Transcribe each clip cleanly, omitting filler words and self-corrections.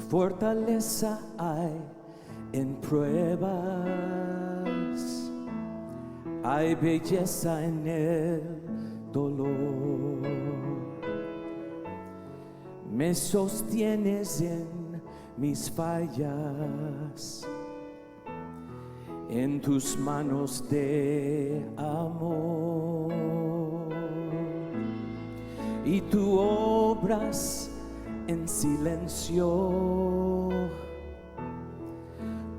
Fortaleza hay en pruebas, hay belleza en el dolor. Me sostienes en mis fallas, en tus manos de amor, y tú obras en silencio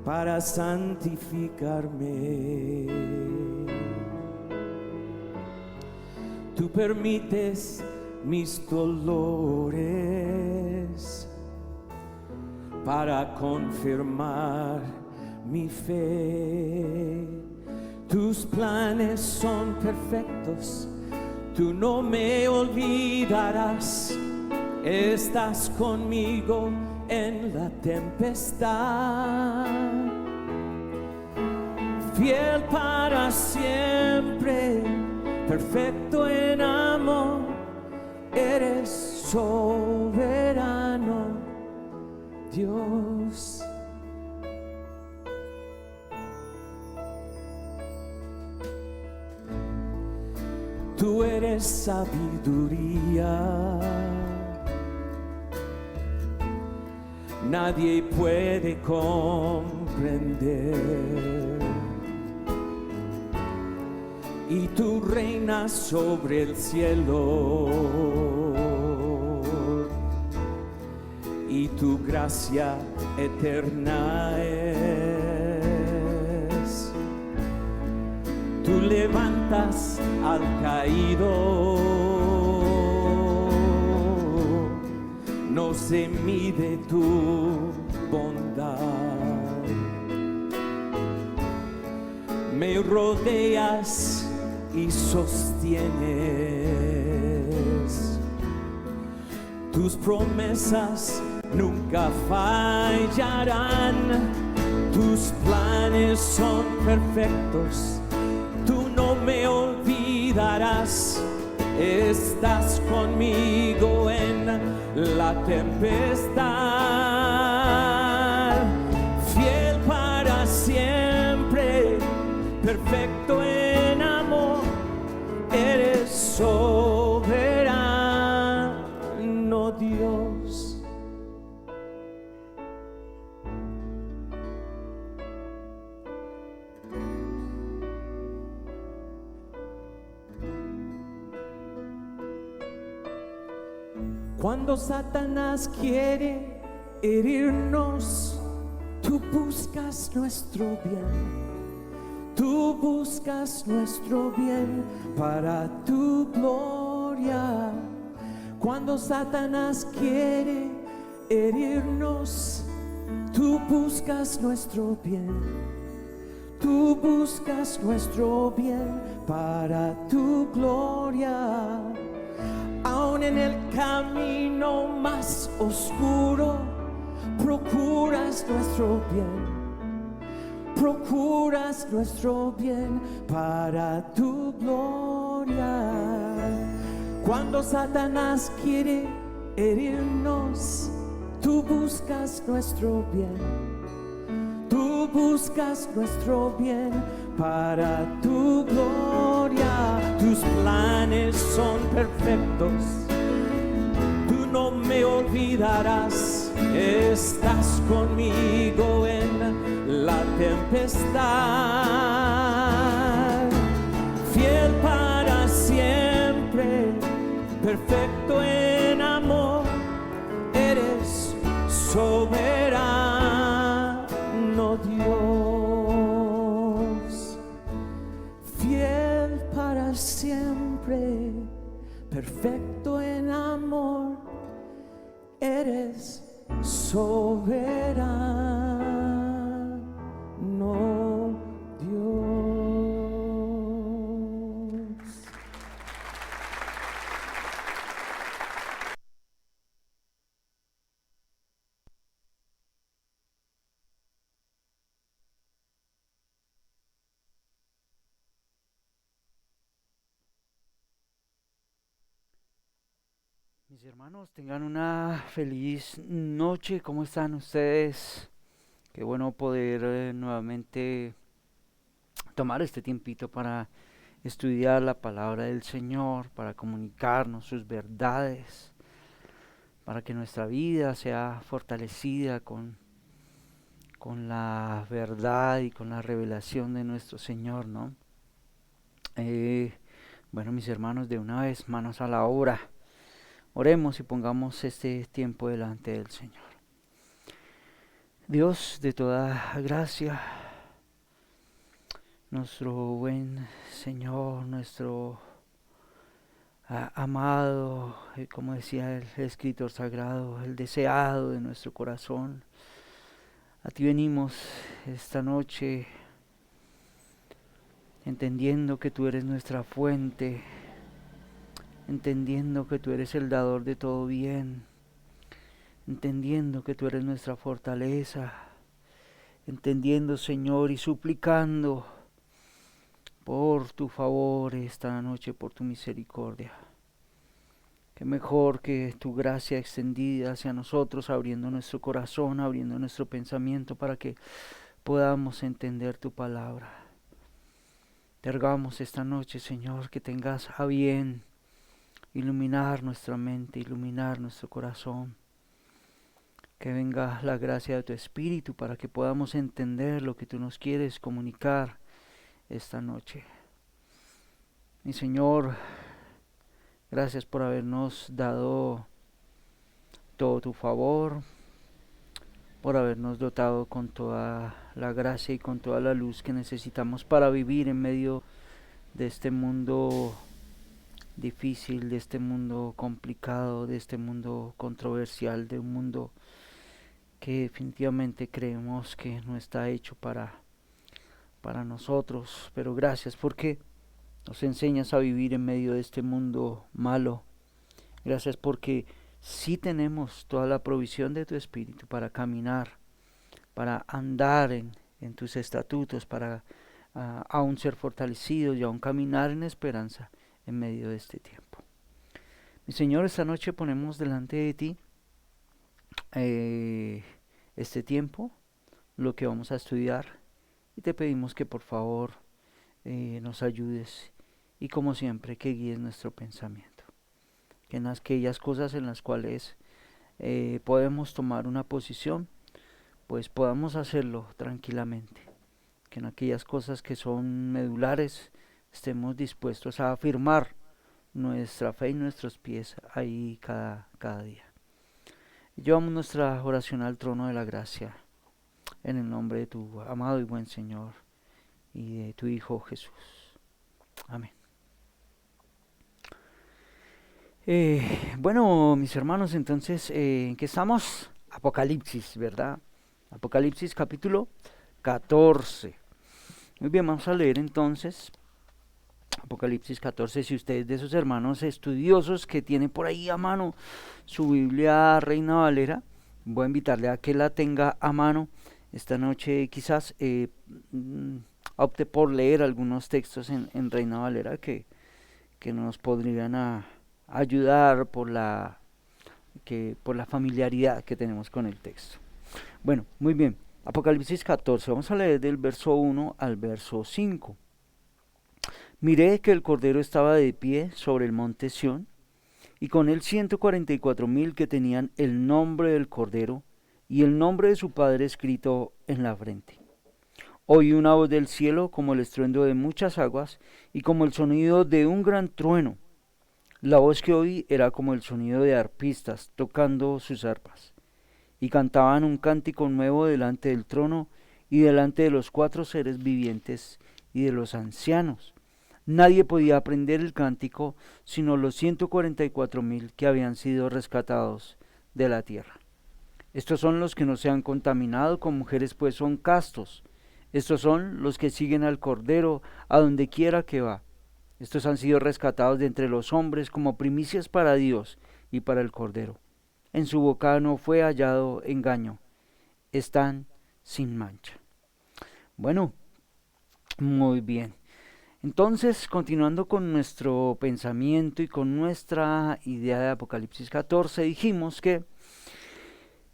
para santificarme. Tú permites mis dolores para confirmar mi fe. Tus planes son perfectos, tú no me olvidarás. Estás conmigo en la tempestad, fiel para siempre, perfecto en amor, eres soberano, Dios. Tú eres sabiduría, nadie puede comprender, y tú reinas sobre el cielo, y tu gracia eterna es. Tú levantas al caído, no se mide tu bondad. Me rodeas y sostienes, tus promesas nunca fallarán. Tus planes son perfectos, tú no me olvidarás. Estás conmigo en la tempestad, fiel para siempre, perfecto en amor, eres soberano, Dios. Cuando Satanás quiere herirnos, tú buscas nuestro bien. Tú buscas nuestro bien para tu gloria. Cuando Satanás quiere herirnos, tú buscas nuestro bien. Tú buscas nuestro bien para tu gloria. Aún en el camino más oscuro, procuras nuestro bien. Procuras nuestro bien para tu gloria. Cuando Satanás quiere herirnos, tú buscas nuestro bien. Tú buscas nuestro bien para tu gloria. Tus planes son perfectos, tú no me olvidarás. Estás conmigo en la tempestad, fiel para siempre, perfecto en amor, eres soberano, Dios. Fiel para siempre, perfecto en amor, eres soberano, Dios. Mis hermanos, tengan una feliz noche. ¿Cómo están ustedes? Qué bueno poder nuevamente tomar este tiempito para estudiar la palabra del Señor, para comunicarnos sus verdades, para que nuestra vida sea fortalecida con la verdad y con la revelación de nuestro Señor, ¿no? Eh, bueno, mis hermanos, de una vez, manos a la obra. Oremos y pongamos este tiempo delante del Señor. Dios de toda gracia, nuestro buen Señor, nuestro amado, como decía el escritor sagrado, el deseado de nuestro corazón. A ti venimos esta noche entendiendo que tú eres nuestra fuente, entendiendo que tú eres el dador de todo bien, entendiendo que tú eres nuestra fortaleza, entendiendo, Señor, y suplicando por tu favor esta noche, por tu misericordia. Qué mejor que tu gracia extendida hacia nosotros, abriendo nuestro corazón, abriendo nuestro pensamiento para que podamos entender tu palabra. Te rogamos esta noche, Señor, que tengas a bien iluminar nuestra mente, iluminar nuestro corazón. Que venga la gracia de tu Espíritu para que podamos entender lo que tú nos quieres comunicar esta noche. Mi Señor, gracias por habernos dado todo tu favor, por habernos dotado con toda la gracia y con toda la luz que necesitamos para vivir en medio de este mundo difícil, de este mundo complicado, de este mundo controversial, de un mundo que definitivamente creemos que no está hecho para nosotros. Pero gracias porque nos enseñas a vivir en medio de este mundo malo. Gracias porque sí tenemos toda la provisión de tu Espíritu para caminar, para andar en tus estatutos, para aún ser fortalecidos y aún caminar en esperanza en medio de este tiempo. Mi Señor, esta noche ponemos delante de ti este tiempo, lo que vamos a estudiar, y te pedimos que por favor nos ayudes y como siempre que guíes nuestro pensamiento, que en aquellas cosas en las cuales podemos tomar una posición, pues podamos hacerlo tranquilamente, que en aquellas cosas que son medulares estemos dispuestos a afirmar nuestra fe y nuestros pies ahí cada día. Llevamos nuestra oración al trono de la gracia, en el nombre de tu amado y buen Señor y de tu Hijo Jesús. Amén. Bueno, mis hermanos, entonces, ¿en qué estamos? Apocalipsis, ¿verdad? Apocalipsis capítulo 14. Muy bien, vamos a leer entonces Apocalipsis 14. Si ustedes de esos hermanos estudiosos que tienen por ahí a mano su Biblia Reina Valera, voy a invitarle a que la tenga a mano esta noche. Quizás opte por leer algunos textos en Reina Valera que nos podrían ayudar por la familiaridad que tenemos con el texto. Bueno, muy bien. Apocalipsis 14, vamos a leer del verso 1 al verso 5. Miré que el Cordero estaba de pie sobre el monte Sión, y con él 144,000 que tenían el nombre del Cordero y el nombre de su Padre escrito en la frente. Oí una voz del cielo como el estruendo de muchas aguas y como el sonido de un gran trueno. La voz que oí era como el sonido de arpistas tocando sus arpas, y cantaban un cántico nuevo delante del trono y delante de los 4 seres vivientes y de los ancianos. Nadie podía aprender el cántico sino los 144,000 que habían sido rescatados de la tierra. Estos son los que no se han contaminado con mujeres, pues son castos. Estos son los que siguen al Cordero a donde quiera que va. Estos han sido rescatados de entre los hombres como primicias para Dios y para el Cordero. En su boca no fue hallado engaño. Están sin mancha. Bueno, muy bien. Entonces, continuando con nuestro pensamiento y con nuestra idea de Apocalipsis 14, dijimos que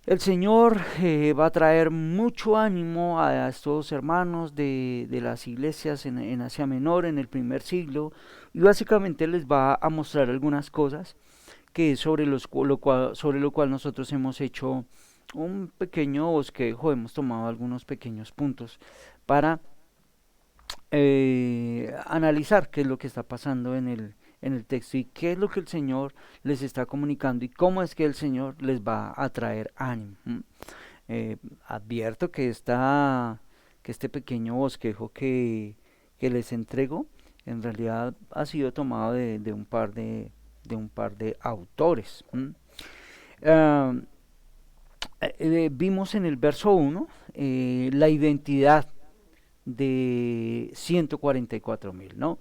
el Señor va a traer mucho ánimo a estos hermanos de las iglesias en Asia Menor en el primer siglo, y básicamente les va a mostrar algunas cosas que sobre lo cual nosotros hemos hecho un pequeño bosquejo, hemos tomado algunos pequeños puntos para analizar qué es lo que está pasando en el texto y qué es lo que el Señor les está comunicando y cómo es que el Señor les va a traer ánimo. Advierto que este pequeño bosquejo que les entrego en realidad ha sido tomado de un par de autores. Ah, Vimos en el verso 1 la identidad de 144,000, ¿no?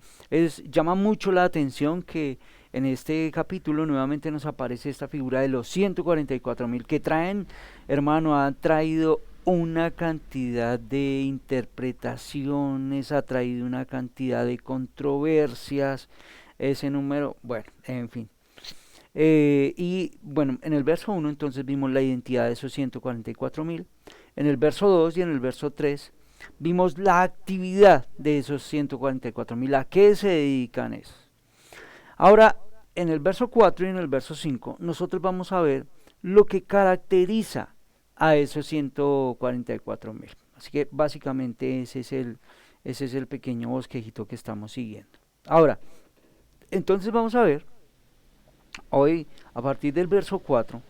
Llama mucho la atención que en este capítulo nuevamente nos aparece esta figura de los 144,000 que traen, hermano, han traído una cantidad de interpretaciones, ha traído una cantidad de controversias, ese número, bueno, en fin. Y bueno, en el verso 1 entonces vimos la identidad de esos 144,000, en el verso 2 y en el verso 3 vimos la actividad de esos 144,000, a qué se dedican esos. Ahora, en el verso 4 y en el verso 5, nosotros vamos a ver lo que caracteriza a esos 144,000. Así que básicamente ese es el pequeño bosquejito que estamos siguiendo. Ahora, entonces vamos a ver hoy, a partir del verso 4,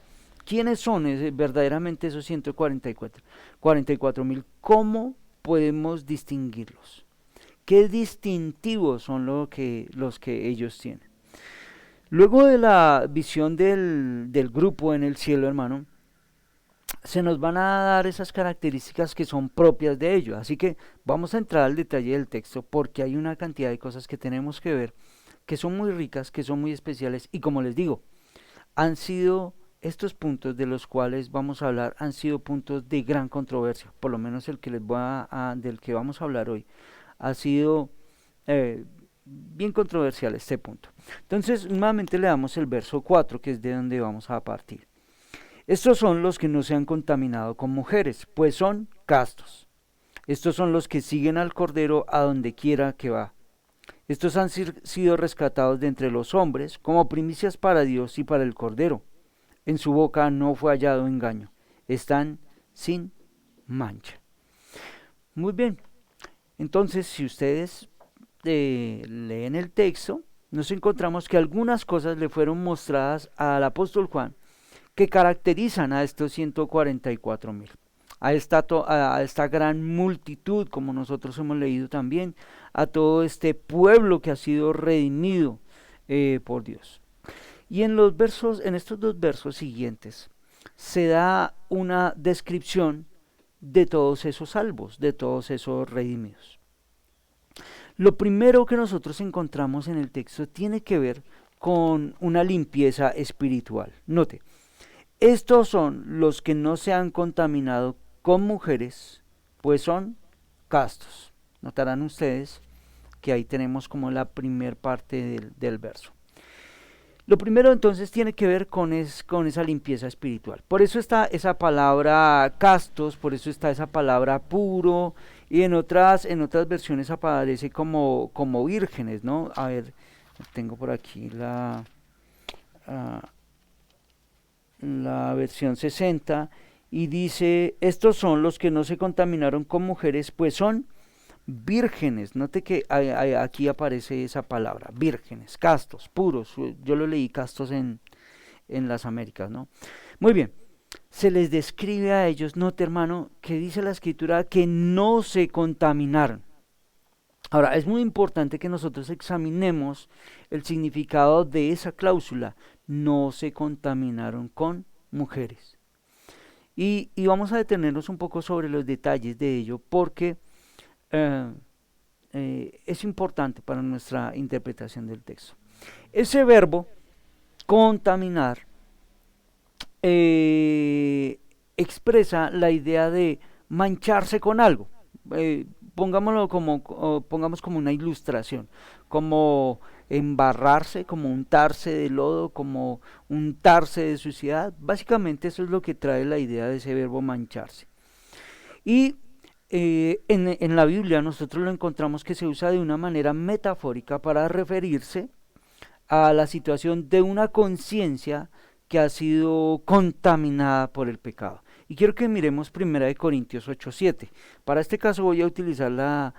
quiénes son verdaderamente esos 144,000, cómo podemos distinguirlos, qué distintivos son los que ellos tienen. Luego de la visión del grupo en el cielo, hermano, se nos van a dar esas características que son propias de ellos. Así que vamos a entrar al detalle del texto porque hay una cantidad de cosas que tenemos que ver, que son muy ricas, que son muy especiales, y como les digo, han sido estos puntos de los cuales vamos a hablar, han sido puntos de gran controversia, por lo menos el que del que vamos a hablar hoy, ha sido bien controversial este punto. Entonces, nuevamente le damos el verso 4, que es de donde vamos a partir. Estos son los que no se han contaminado con mujeres, pues son castos. Estos son los que siguen al Cordero a donde quiera que va. Estos han sido rescatados de entre los hombres como primicias para Dios y para el Cordero. En su boca no fue hallado engaño. Están sin mancha. Muy bien. Entonces, si ustedes leen el texto, nos encontramos que algunas cosas le fueron mostradas al apóstol Juan que caracterizan a estos 144,000. A esta gran multitud, como nosotros hemos leído también, a todo este pueblo que ha sido redimido por Dios. Y en estos dos versos siguientes, se da una descripción de todos esos salvos, de todos esos redimidos. Lo primero que nosotros encontramos en el texto tiene que ver con una limpieza espiritual. Note, estos son los que no se han contaminado con mujeres, pues son castos. Notarán ustedes que ahí tenemos como la primer parte del verso. Lo primero entonces tiene que ver con esa limpieza espiritual. Por eso está esa palabra castos, por eso está esa palabra puro, y en otras versiones aparece como vírgenes, ¿no? A ver, tengo por aquí la versión 60, y dice, estos son los que no se contaminaron con mujeres, pues son vírgenes. Note que aquí aparece esa palabra, vírgenes, castos, puros. Yo lo leí castos en las Américas, ¿no? Muy bien, se les describe a ellos, note hermano, que dice la escritura que no se contaminaron. Ahora, es muy importante que nosotros examinemos el significado de esa cláusula, no se contaminaron con mujeres. Y vamos a detenernos un poco sobre los detalles de ello, porque es importante para nuestra interpretación del texto. Ese verbo, contaminar, expresa la idea de mancharse con algo. pongamos como una ilustración, como embarrarse, como untarse de lodo, como untarse de suciedad. Básicamente eso es lo que trae la idea de ese verbo mancharse. Y en la Biblia nosotros lo encontramos que se usa de una manera metafórica para referirse a la situación de una conciencia que ha sido contaminada por el pecado. Y quiero que miremos 1 Corintios 8:7. Para este caso voy a utilizar la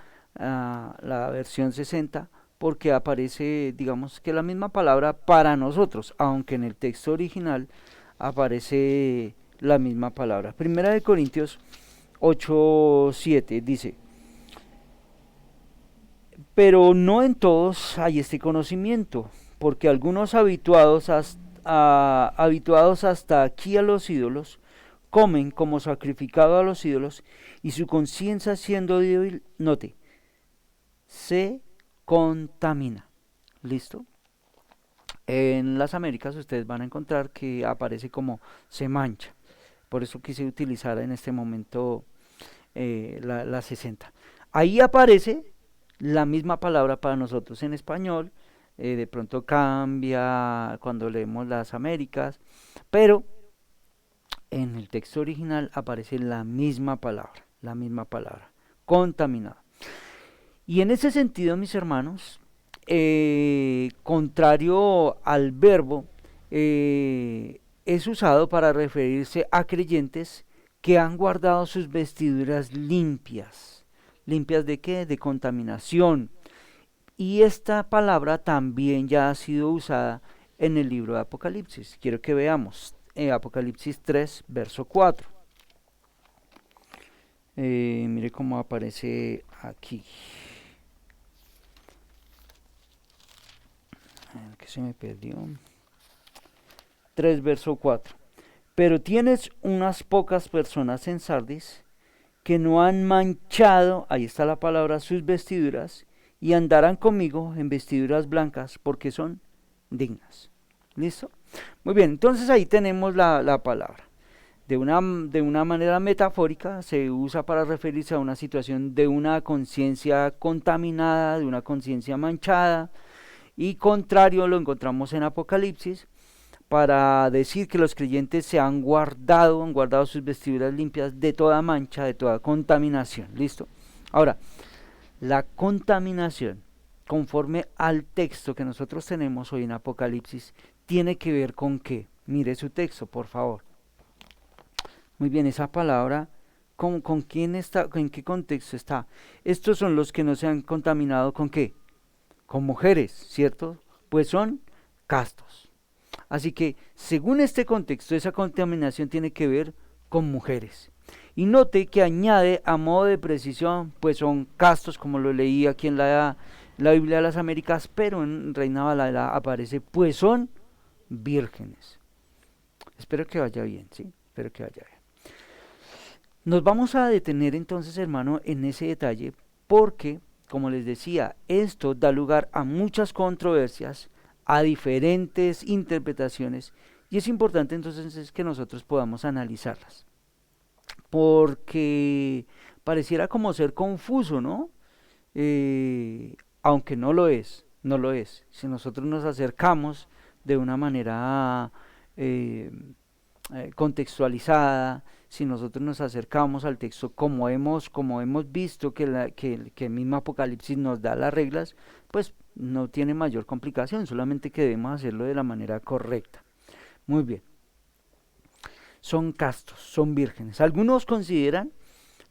versión 60 porque aparece, digamos que la misma palabra para nosotros, aunque en el texto original aparece la misma palabra. 1 Corintios 8:7 dice: pero no en todos hay este conocimiento, porque algunos habituados hasta aquí a los ídolos, comen como sacrificado a los ídolos, y su conciencia siendo débil, note, se contamina. ¿Listo? En las Américas ustedes van a encontrar que aparece como se mancha. Por eso quise utilizar en este momento la 60. Ahí aparece la misma palabra para nosotros en español. De pronto cambia cuando leemos las Américas, pero en el texto original aparece la misma palabra, contaminado. Y en ese sentido, mis hermanos, contrario al verbo, es usado para referirse a creyentes que han guardado sus vestiduras limpias. ¿Limpias de qué? De contaminación. Y esta palabra también ya ha sido usada en el libro de Apocalipsis. Quiero que veamos Apocalipsis 3, verso 4. Mire cómo aparece aquí. Que se me perdió. 3, verso 4. Pero tienes unas pocas personas en Sardis que no han manchado, ahí está la palabra, sus vestiduras, y andarán conmigo en vestiduras blancas porque son dignas. ¿Listo? Muy bien, entonces ahí tenemos la palabra. De una manera metafórica se usa para referirse a una situación de una conciencia contaminada, de una conciencia manchada, y contrario lo encontramos en Apocalipsis para decir que los creyentes se han guardado sus vestiduras limpias de toda mancha, de toda contaminación. ¿Listo? Ahora, la contaminación, conforme al texto que nosotros tenemos hoy en Apocalipsis, tiene que ver con qué. Mire su texto, por favor. Muy bien, esa palabra, ¿con quién está? ¿En qué contexto está? Estos son los que no se han contaminado ¿con qué? Con mujeres, ¿cierto? Pues son castos. Así que, según este contexto, esa contaminación tiene que ver con mujeres. Y note que añade a modo de precisión, pues son castos, como lo leí aquí en la Biblia de las Américas, pero en Reina Valera aparece, pues son vírgenes. Espero que vaya bien, ¿sí? Espero que vaya bien. Nos vamos a detener entonces, hermano, en ese detalle, porque, como les decía, esto da lugar a muchas controversias, a diferentes interpretaciones, y es importante entonces que nosotros podamos analizarlas, porque pareciera como ser confuso, ¿no? Aunque no lo es. Si nosotros nos acercamos de una manera contextualizada, si nosotros nos acercamos al texto como hemos visto que el mismo Apocalipsis nos da las reglas, pues no tiene mayor complicación, solamente que debemos hacerlo de la manera correcta. Muy bien. Son castos, son vírgenes. Algunos consideran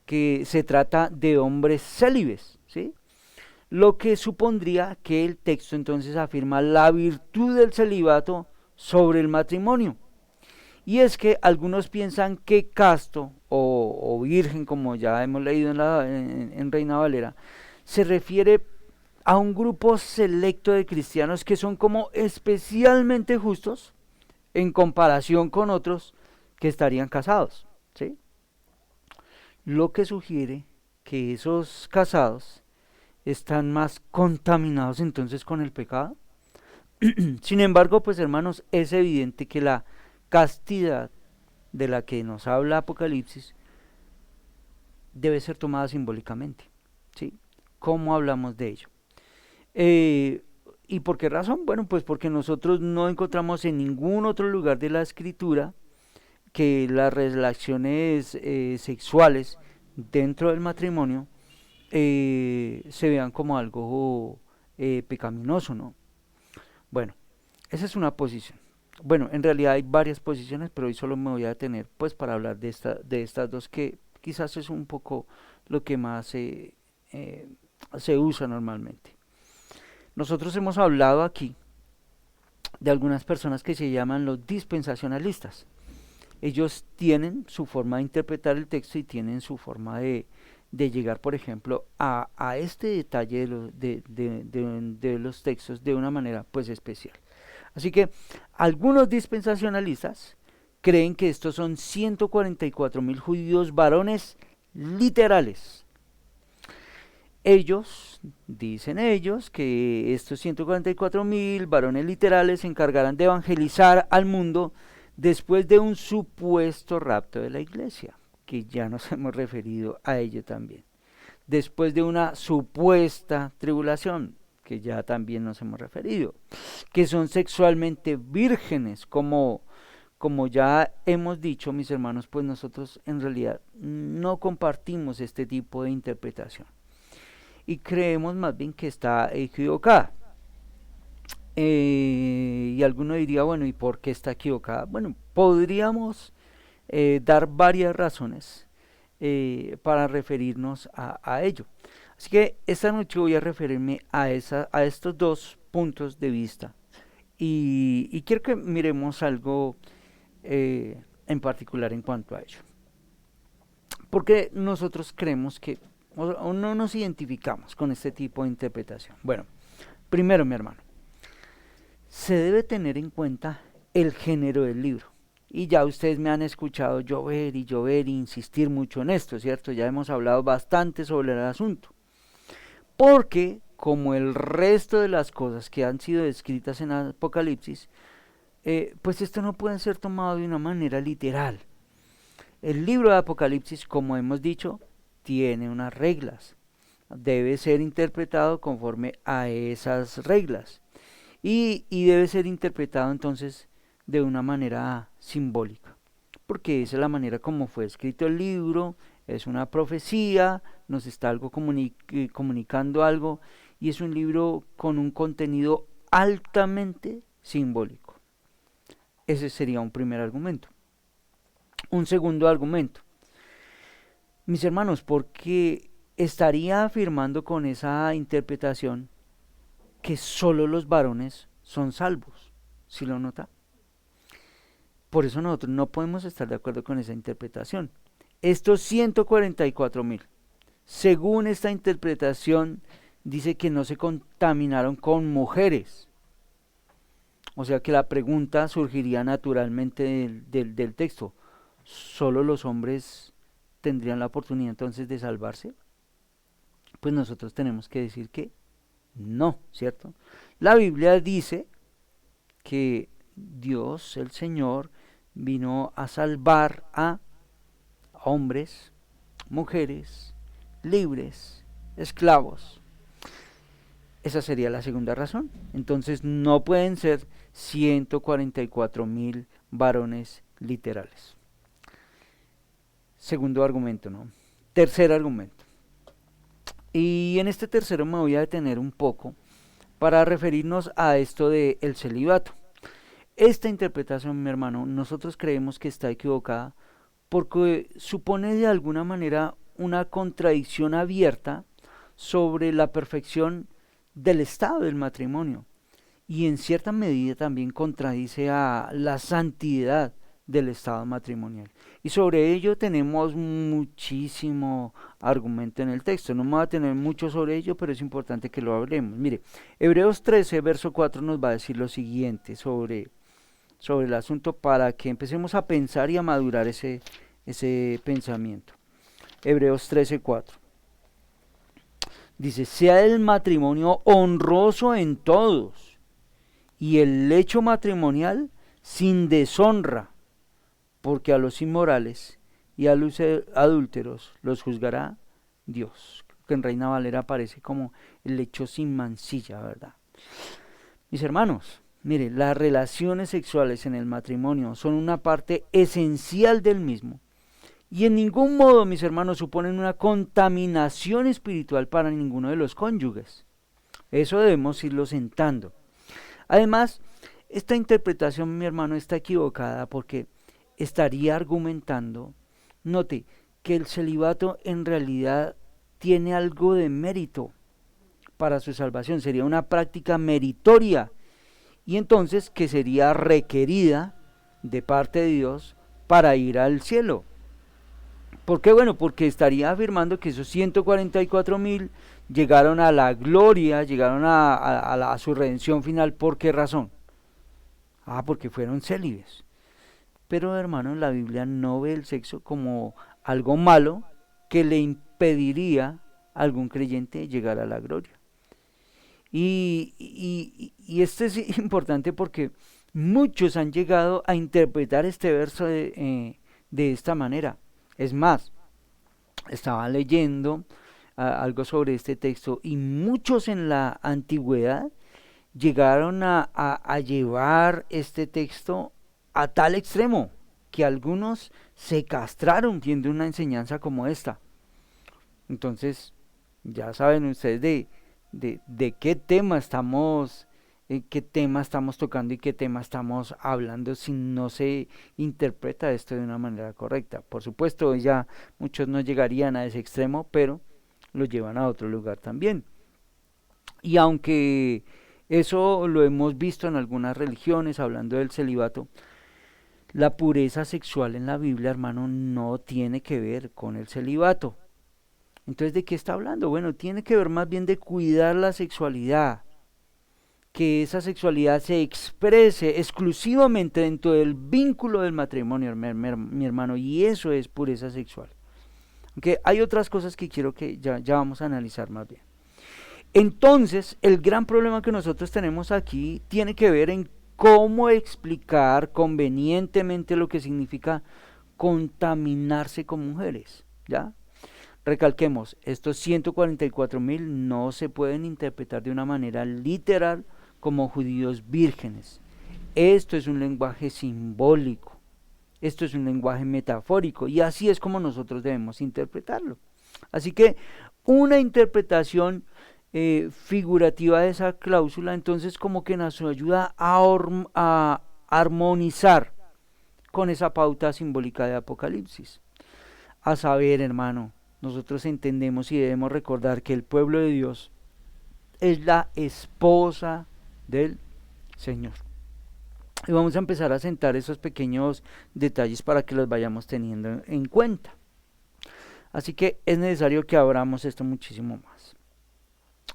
que se trata de hombres célibes, ¿sí? Lo que supondría que el texto entonces afirma la virtud del celibato sobre el matrimonio. Y es que algunos piensan que casto o virgen, como ya hemos leído en Reina Valera, se refiere a un grupo selecto de cristianos que son como especialmente justos en comparación con otros que estarían casados, ¿sí? Lo que sugiere que esos casados están más contaminados entonces con el pecado. Sin embargo, pues hermanos, es evidente que la castidad de la que nos habla Apocalipsis debe ser tomada simbólicamente, ¿cómo hablamos de ello? ¿Y por qué razón? Bueno, pues porque nosotros no encontramos en ningún otro lugar de la Escritura que las relaciones sexuales dentro del matrimonio se vean como algo pecaminoso, ¿no? Bueno, esa es una posición. Bueno, en realidad hay varias posiciones, pero hoy solo me voy a detener pues para hablar de estas dos que quizás es un poco lo que más se usa normalmente. Nosotros hemos hablado aquí de algunas personas que se llaman los dispensacionalistas. Ellos tienen su forma de interpretar el texto y tienen su forma de llegar, por ejemplo, a este detalle de los textos de una manera pues especial. Así que algunos dispensacionalistas creen que estos son 144.000 judíos varones literales. Dicen ellos, que estos 144.000 varones literales se encargarán de evangelizar al mundo después de un supuesto rapto de la iglesia, que ya nos hemos referido a ello también. Después de una supuesta tribulación, que ya también nos hemos referido, que son sexualmente vírgenes, como ya hemos dicho, mis hermanos, pues nosotros en realidad no compartimos este tipo de interpretación y creemos más bien que está equivocada. Y alguno diría, bueno, ¿y por qué está equivocada? Bueno, podríamos dar varias razones para referirnos a ello. Así que esta noche voy a referirme a estos dos puntos de vista y quiero que miremos algo en particular en cuanto a ello. Porque nosotros creemos que o no nos identificamos con este tipo de interpretación. Bueno, primero, mi hermano, se debe tener en cuenta el género del libro. Y ya ustedes me han escuchado llover e insistir mucho en esto, ¿cierto? Ya hemos hablado bastante sobre el asunto. Porque, como el resto de las cosas que han sido descritas en Apocalipsis, pues esto no puede ser tomado de una manera literal. El libro de Apocalipsis, como hemos dicho, tiene unas reglas. Debe ser interpretado conforme a esas reglas. Y debe ser interpretado entonces de una manera simbólica. Porque esa es la manera como fue escrito el libro, es una profecía, nos está algo comunicando algo, y es un libro con un contenido altamente simbólico. Ese sería un primer argumento. Un segundo argumento. Mis hermanos, porque estaría afirmando con esa interpretación que solo los varones son salvos, ¿sí lo nota? Por eso nosotros no podemos estar de acuerdo con esa interpretación. Estos 144.000, según esta interpretación, dice que no se contaminaron con mujeres. O sea que la pregunta surgiría naturalmente del texto. ¿Solo los hombres tendrían la oportunidad entonces de salvarse? Pues nosotros tenemos que decir que no, ¿cierto? La Biblia dice que Dios, el Señor, vino a salvar a hombres, mujeres, libres, esclavos. Esa sería la segunda razón. Entonces no pueden ser 144.000 varones literales. Segundo argumento, ¿no? Tercer argumento. Y en este tercero me voy a detener un poco para referirnos a esto del celibato. Esta interpretación, mi hermano, nosotros creemos que está equivocada porque supone de alguna manera una contradicción abierta sobre la perfección del estado del matrimonio y en cierta medida también contradice a la santidad del estado matrimonial. Y sobre ello tenemos muchísimo argumento en el texto. No me voy a tener mucho sobre ello, pero es importante que lo hablemos. Mire, Hebreos 13, verso 4 nos va a decir lo siguiente sobre el asunto para que empecemos a pensar y a madurar ese pensamiento. Hebreos 13, 4. Dice, sea el matrimonio honroso en todos y el lecho matrimonial sin deshonra, porque a los inmorales y a los adúlteros los juzgará Dios. que en Reina Valera aparece como el lecho sin mancilla, ¿verdad? Mis hermanos, mire, las relaciones sexuales en el matrimonio son una parte esencial del mismo y en ningún modo, mis hermanos, suponen una contaminación espiritual para ninguno de los cónyuges. Eso debemos irlo sentando. Además, esta interpretación, mi hermano, está equivocada porque estaría argumentando, note, que el celibato en realidad tiene algo de mérito para su salvación, sería una práctica meritoria y entonces que sería requerida de parte de Dios para ir al cielo. ¿Por qué? Bueno, porque estaría afirmando que esos 144,000 llegaron a la gloria, llegaron a su redención final. ¿Por qué razón? Porque fueron célibes. Pero hermano, la Biblia no ve el sexo como algo malo que le impediría a algún creyente llegar a la gloria. Y esto es importante porque muchos han llegado a interpretar este verso de esta manera. Es más, estaba leyendo algo sobre este texto y muchos en la antigüedad llegaron a llevar este texto a tal extremo que algunos se castraron viendo una enseñanza como esta. Entonces, ya saben ustedes de qué tema estamos tocando y qué tema estamos hablando si no se interpreta esto de una manera correcta. Por supuesto, ya muchos no llegarían a ese extremo, pero lo llevan a otro lugar también. Y aunque eso lo hemos visto en algunas religiones, hablando del celibato, la pureza sexual en la Biblia, hermano, no tiene que ver con el celibato. Entonces, ¿de qué está hablando? Bueno, tiene que ver más bien de cuidar la sexualidad, que esa sexualidad se exprese exclusivamente dentro del vínculo del matrimonio, mi hermano, y eso es pureza sexual. Aunque hay otras cosas que quiero que ya vamos a analizar más bien. Entonces, el gran problema que nosotros tenemos aquí tiene que ver en cómo explicar convenientemente lo que significa contaminarse con mujeres, ¿ya? Recalquemos, estos 144,000 no se pueden interpretar de una manera literal como judíos vírgenes. Esto es un lenguaje simbólico, esto es un lenguaje metafórico y así es como nosotros debemos interpretarlo. Así que una interpretación figurativa de esa cláusula entonces como que nos ayuda a armonizar con esa pauta simbólica de Apocalipsis. A saber, hermano, nosotros entendemos y debemos recordar que el pueblo de Dios es la esposa del Señor. Y vamos a empezar a sentar esos pequeños detalles para que los vayamos teniendo en cuenta. Así que es necesario que abramos esto muchísimo más.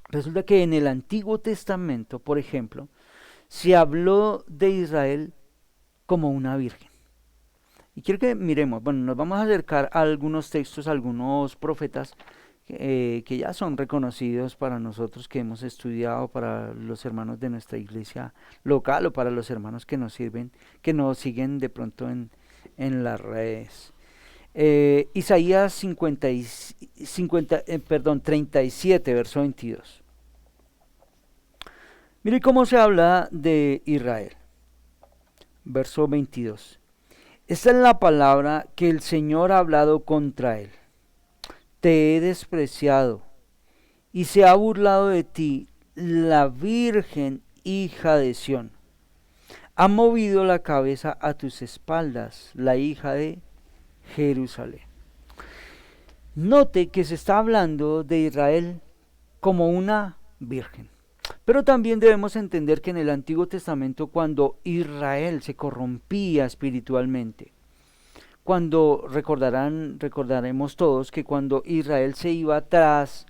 Resulta que en el Antiguo Testamento, por ejemplo, se habló de Israel como una virgen. Y quiero que miremos, bueno, nos vamos a acercar a algunos textos, a algunos profetas que ya son reconocidos para nosotros, que hemos estudiado, para los hermanos de nuestra iglesia local o para los hermanos que nos sirven, que nos siguen de pronto en las redes. Isaías 37, verso 22. Mire cómo se habla de Israel. Verso 22. Esta es la palabra que el Señor ha hablado contra él. Te he despreciado y se ha burlado de ti la Virgen hija de Sión. Ha movido la cabeza a tus espaldas, la hija de Jerusalén. Note que se está hablando de Israel como una virgen. Pero también debemos entender que en el Antiguo Testamento, cuando Israel se corrompía espiritualmente, recordaremos todos que cuando Israel se iba tras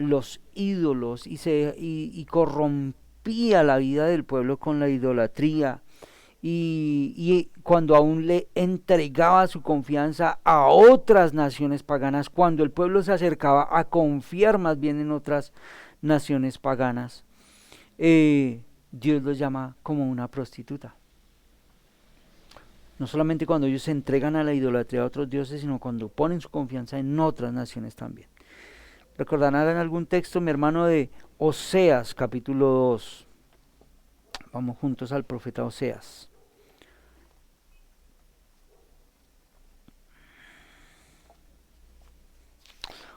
los ídolos y corrompía la vida del pueblo con la idolatría, y cuando aún le entregaba su confianza a otras naciones paganas, cuando el pueblo se acercaba a confiar más bien en otras naciones paganas, Dios los llama como una prostituta. No solamente cuando ellos se entregan a la idolatría a otros dioses, sino cuando ponen su confianza en otras naciones también. Recordarán en algún texto, mi hermano, de Oseas, capítulo 2. Vamos juntos al profeta Oseas.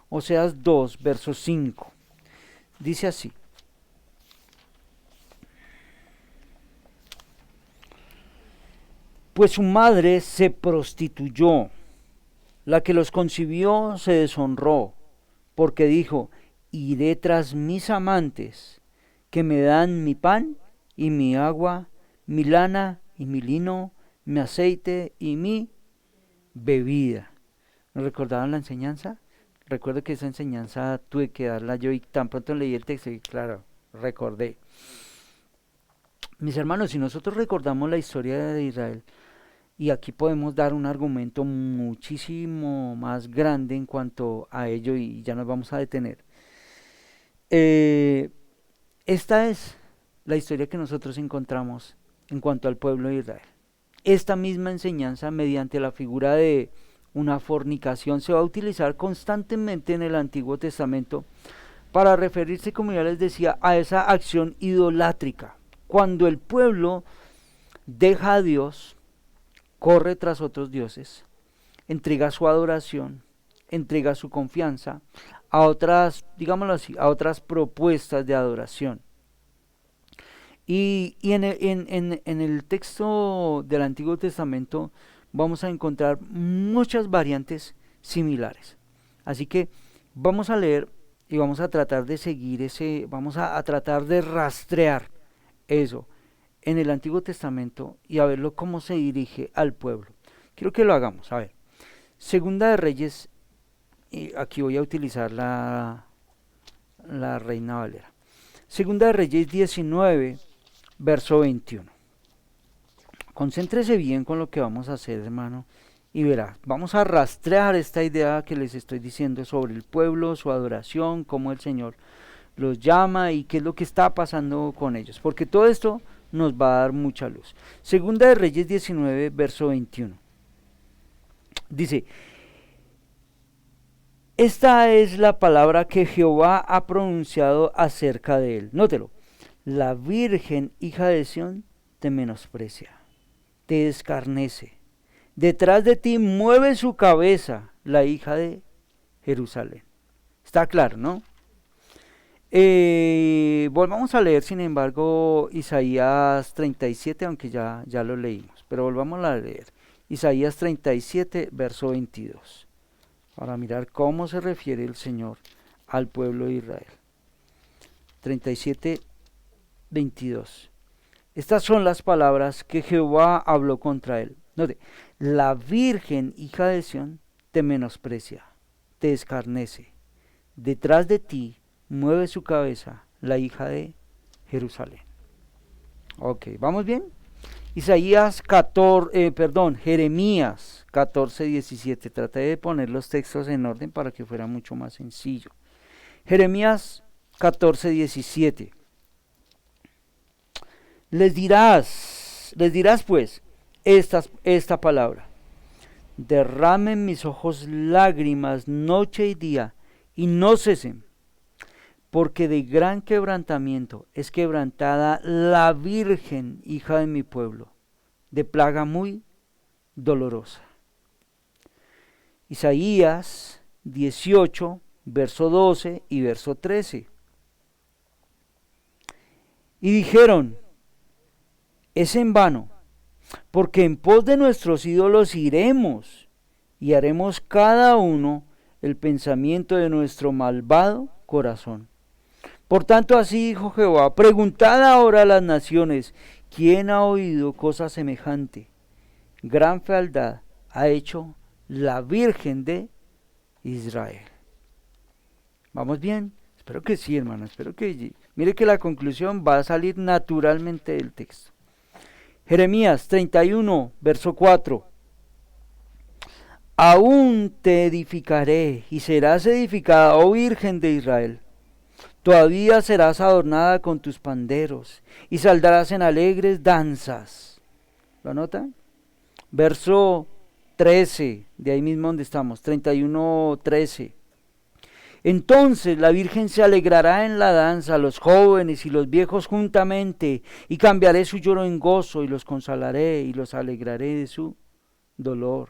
Oseas 2, verso 5. Dice así. Pues su madre se prostituyó, la que los concibió se deshonró, porque dijo, iré tras mis amantes, que me dan mi pan y mi agua, mi lana y mi lino, mi aceite y mi bebida. ¿No recordaban la enseñanza? Recuerdo que esa enseñanza tuve que darla yo y tan pronto leí el texto y claro, recordé. Mis hermanos, si nosotros recordamos la historia de Israel, y aquí podemos dar un argumento muchísimo más grande en cuanto a ello y ya nos vamos a detener. Esta es la historia que nosotros encontramos en cuanto al pueblo de Israel. Esta misma enseñanza, mediante la figura de una fornicación, se va a utilizar constantemente en el Antiguo Testamento para referirse, como ya les decía, a esa acción idolátrica. Cuando el pueblo deja a Dios, corre tras otros dioses, entrega su adoración, entrega su confianza a otras, digámoslo así, a otras propuestas de adoración. Y en el texto del Antiguo Testamento vamos a encontrar muchas variantes similares. Así que vamos a leer y vamos a tratar de seguir vamos a tratar de rastrear eso en el Antiguo Testamento y a verlo cómo se dirige al pueblo. Quiero que lo hagamos, a ver. Segunda de Reyes, y aquí voy a utilizar la Reina Valera. Segunda de Reyes 19, verso 21. Concéntrese bien con lo que vamos a hacer, hermano, y verá, vamos a rastrear esta idea que les estoy diciendo sobre el pueblo, su adoración, cómo el Señor los llama y qué es lo que está pasando con ellos, porque todo esto nos va a dar mucha luz. Segunda de Reyes 19, verso 21. Dice, esta es la palabra que Jehová ha pronunciado acerca de él. Nótelo, la Virgen, hija de Sión, te menosprecia, te escarnece. Detrás de ti mueve su cabeza la hija de Jerusalén. Está claro, ¿no? Volvamos a leer, sin embargo, Isaías 37, aunque ya lo leímos, pero volvamos a leer. Isaías 37, verso 22, para mirar cómo se refiere el Señor al pueblo de Israel. 37, 22. Estas son las palabras que Jehová habló contra él. Note, la Virgen, hija de Sión, te menosprecia, te escarnece. Detrás de ti mueve su cabeza la hija de Jerusalén. Ok, ¿vamos bien? Jeremías 14, 17. Traté de poner los textos en orden para que fuera mucho más sencillo. Jeremías 14, 17. Les dirás pues esta palabra. Derramen mis ojos lágrimas noche y día y no cesen, porque de gran quebrantamiento es quebrantada la Virgen, hija de mi pueblo, de plaga muy dolorosa. Isaías 18, verso 12 y verso 13. Y dijeron, es en vano, porque en pos de nuestros ídolos iremos y haremos cada uno el pensamiento de nuestro malvado corazón. Por tanto, así dijo Jehová, preguntad ahora a las naciones, ¿quién ha oído cosa semejante? Gran fealdad ha hecho la Virgen de Israel. ¿Vamos bien? Espero que sí, hermano, espero que... Mire que la conclusión va a salir naturalmente del texto. Jeremías 31, verso 4. Aún te edificaré y serás edificada, oh Virgen de Israel. Todavía serás adornada con tus panderos y saldrás en alegres danzas. ¿Lo anotan? Verso 13, de ahí mismo donde estamos, 31, 13. Entonces la Virgen se alegrará en la danza, los jóvenes y los viejos juntamente, y cambiaré su lloro en gozo, y los consolaré y los alegraré de su dolor.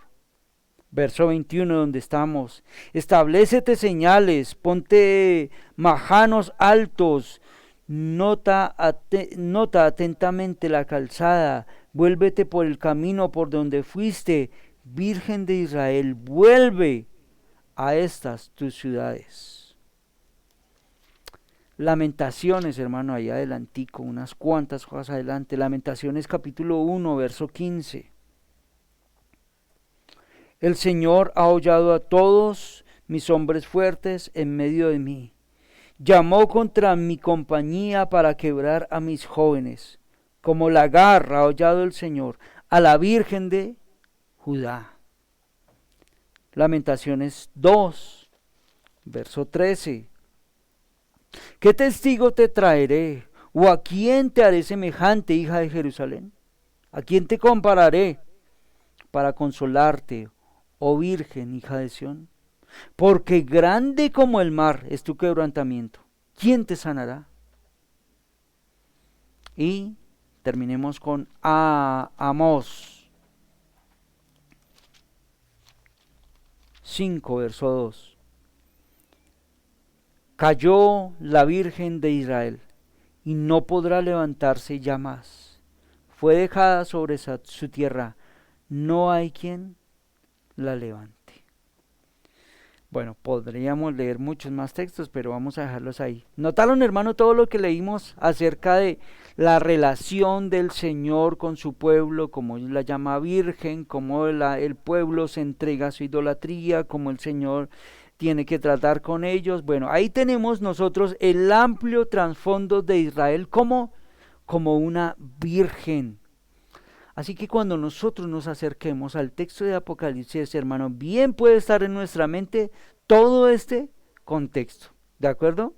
Verso 21, donde estamos. Establécete señales, ponte majanos altos, nota atentamente la calzada, vuélvete por el camino por donde fuiste, Virgen de Israel, vuelve a estas tus ciudades. Lamentaciones, hermano, allá adelantico, unas cuantas hojas adelante. Lamentaciones capítulo 1, verso 15. El Señor ha hollado a todos mis hombres fuertes en medio de mí. Llamó contra mi compañía para quebrar a mis jóvenes. Como lagar ha hollado el Señor a la Virgen de Judá. Lamentaciones 2, verso 13. ¿Qué testigo te traeré? ¿O a quién te haré semejante, hija de Jerusalén? ¿A quién te compararé para consolarte, oh Virgen, hija de Sión? Porque grande como el mar es tu quebrantamiento. ¿Quién te sanará? Y terminemos con Amós 5, verso 2. Cayó la Virgen de Israel y no podrá levantarse ya más. Fue dejada sobre su tierra, no hay quien la levante. Bueno, podríamos leer muchos más textos, pero vamos a dejarlos ahí. ¿Notaron, hermano, todo lo que leímos acerca de la relación del Señor con su pueblo, cómo la llama virgen, cómo el pueblo se entrega a su idolatría, cómo el Señor tiene que tratar con ellos? Bueno, ahí tenemos nosotros el amplio trasfondo de Israel como una virgen. Así que cuando nosotros nos acerquemos al texto de Apocalipsis, hermano, bien puede estar en nuestra mente todo este contexto, ¿de acuerdo?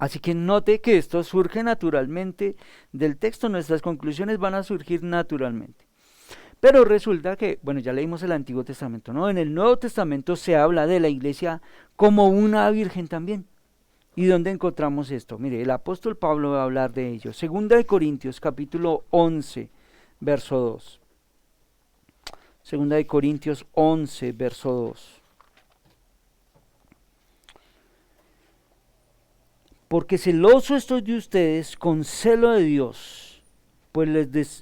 Así que note que esto surge naturalmente del texto, nuestras conclusiones van a surgir naturalmente. Pero resulta que, bueno, ya leímos el Antiguo Testamento, ¿no? En el Nuevo Testamento se habla de la iglesia como una virgen también. ¿Y dónde encontramos esto? Mire, el apóstol Pablo va a hablar de ello. Segunda de Corintios, capítulo 11, verso 2. Segunda de Corintios 11, verso 2. Porque celoso estoy de ustedes con celo de Dios, pues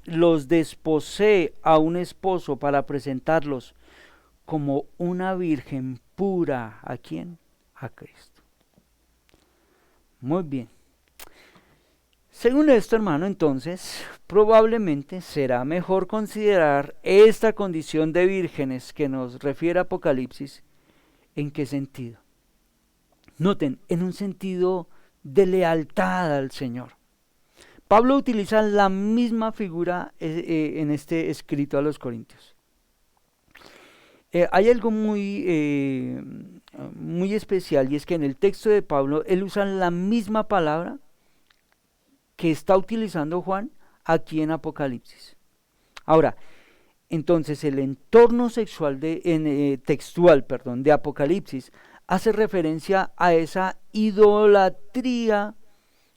los desposé a un esposo para presentarlos como una virgen pura. ¿A quién? A Cristo. Muy bien. Según esto, hermano, entonces, probablemente será mejor considerar esta condición de vírgenes que nos refiere Apocalipsis. ¿En qué sentido? Noten, en un sentido de lealtad al Señor. Pablo utiliza la misma figura en este escrito a los Corintios. Hay algo muy especial, y es que en el texto de Pablo él usa la misma palabra que está utilizando Juan aquí en Apocalipsis. Ahora, entonces el entorno sexual textual de Apocalipsis hace referencia a esa idolatría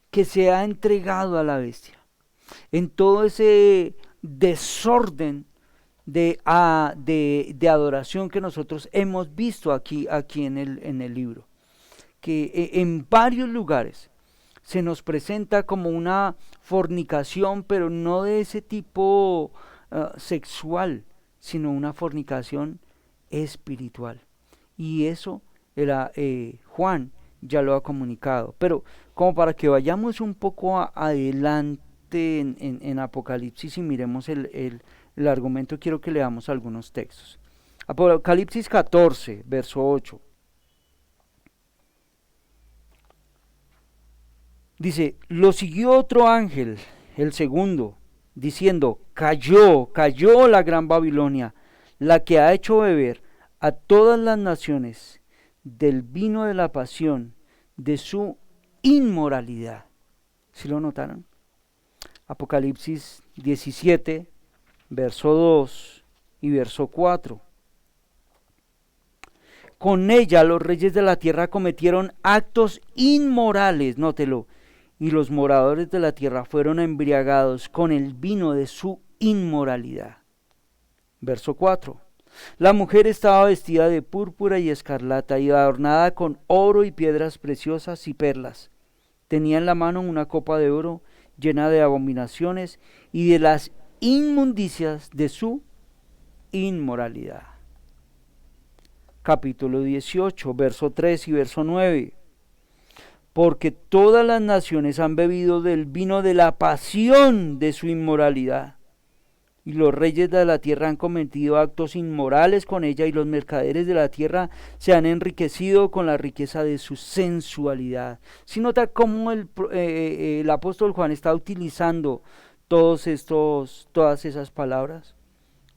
que se ha entregado a la bestia, en todo ese desorden de adoración que nosotros hemos visto aquí en el libro, que en varios lugares se nos presenta como una fornicación, pero no de ese tipo sexual, sino una fornicación espiritual. Y eso Juan ya lo ha comunicado. Pero como para que vayamos un poco adelante en Apocalipsis y miremos el argumento, quiero que leamos algunos textos. Apocalipsis 14, verso 8. Dice: lo siguió otro ángel, el segundo, diciendo: cayó la gran Babilonia, la que ha hecho beber a todas las naciones del vino de la pasión de su inmoralidad. ¿Sí lo notaron? Apocalipsis 17, verso 2 y verso 4. Con ella los reyes de la tierra cometieron actos inmorales, nótelo, y los moradores de la tierra fueron embriagados con el vino de su inmoralidad. Verso 4. La mujer estaba vestida de púrpura y escarlata y adornada con oro y piedras preciosas y perlas. Tenía en la mano una copa de oro llena de abominaciones y de las inmundicias de su inmoralidad. Capítulo 18, verso 3 y verso 9. Porque todas las naciones han bebido del vino de la pasión de su inmoralidad, y los reyes de la tierra han cometido actos inmorales con ella, y los mercaderes de la tierra se han enriquecido con la riqueza de su sensualidad. Si nota cómo el apóstol Juan está utilizando todas esas palabras.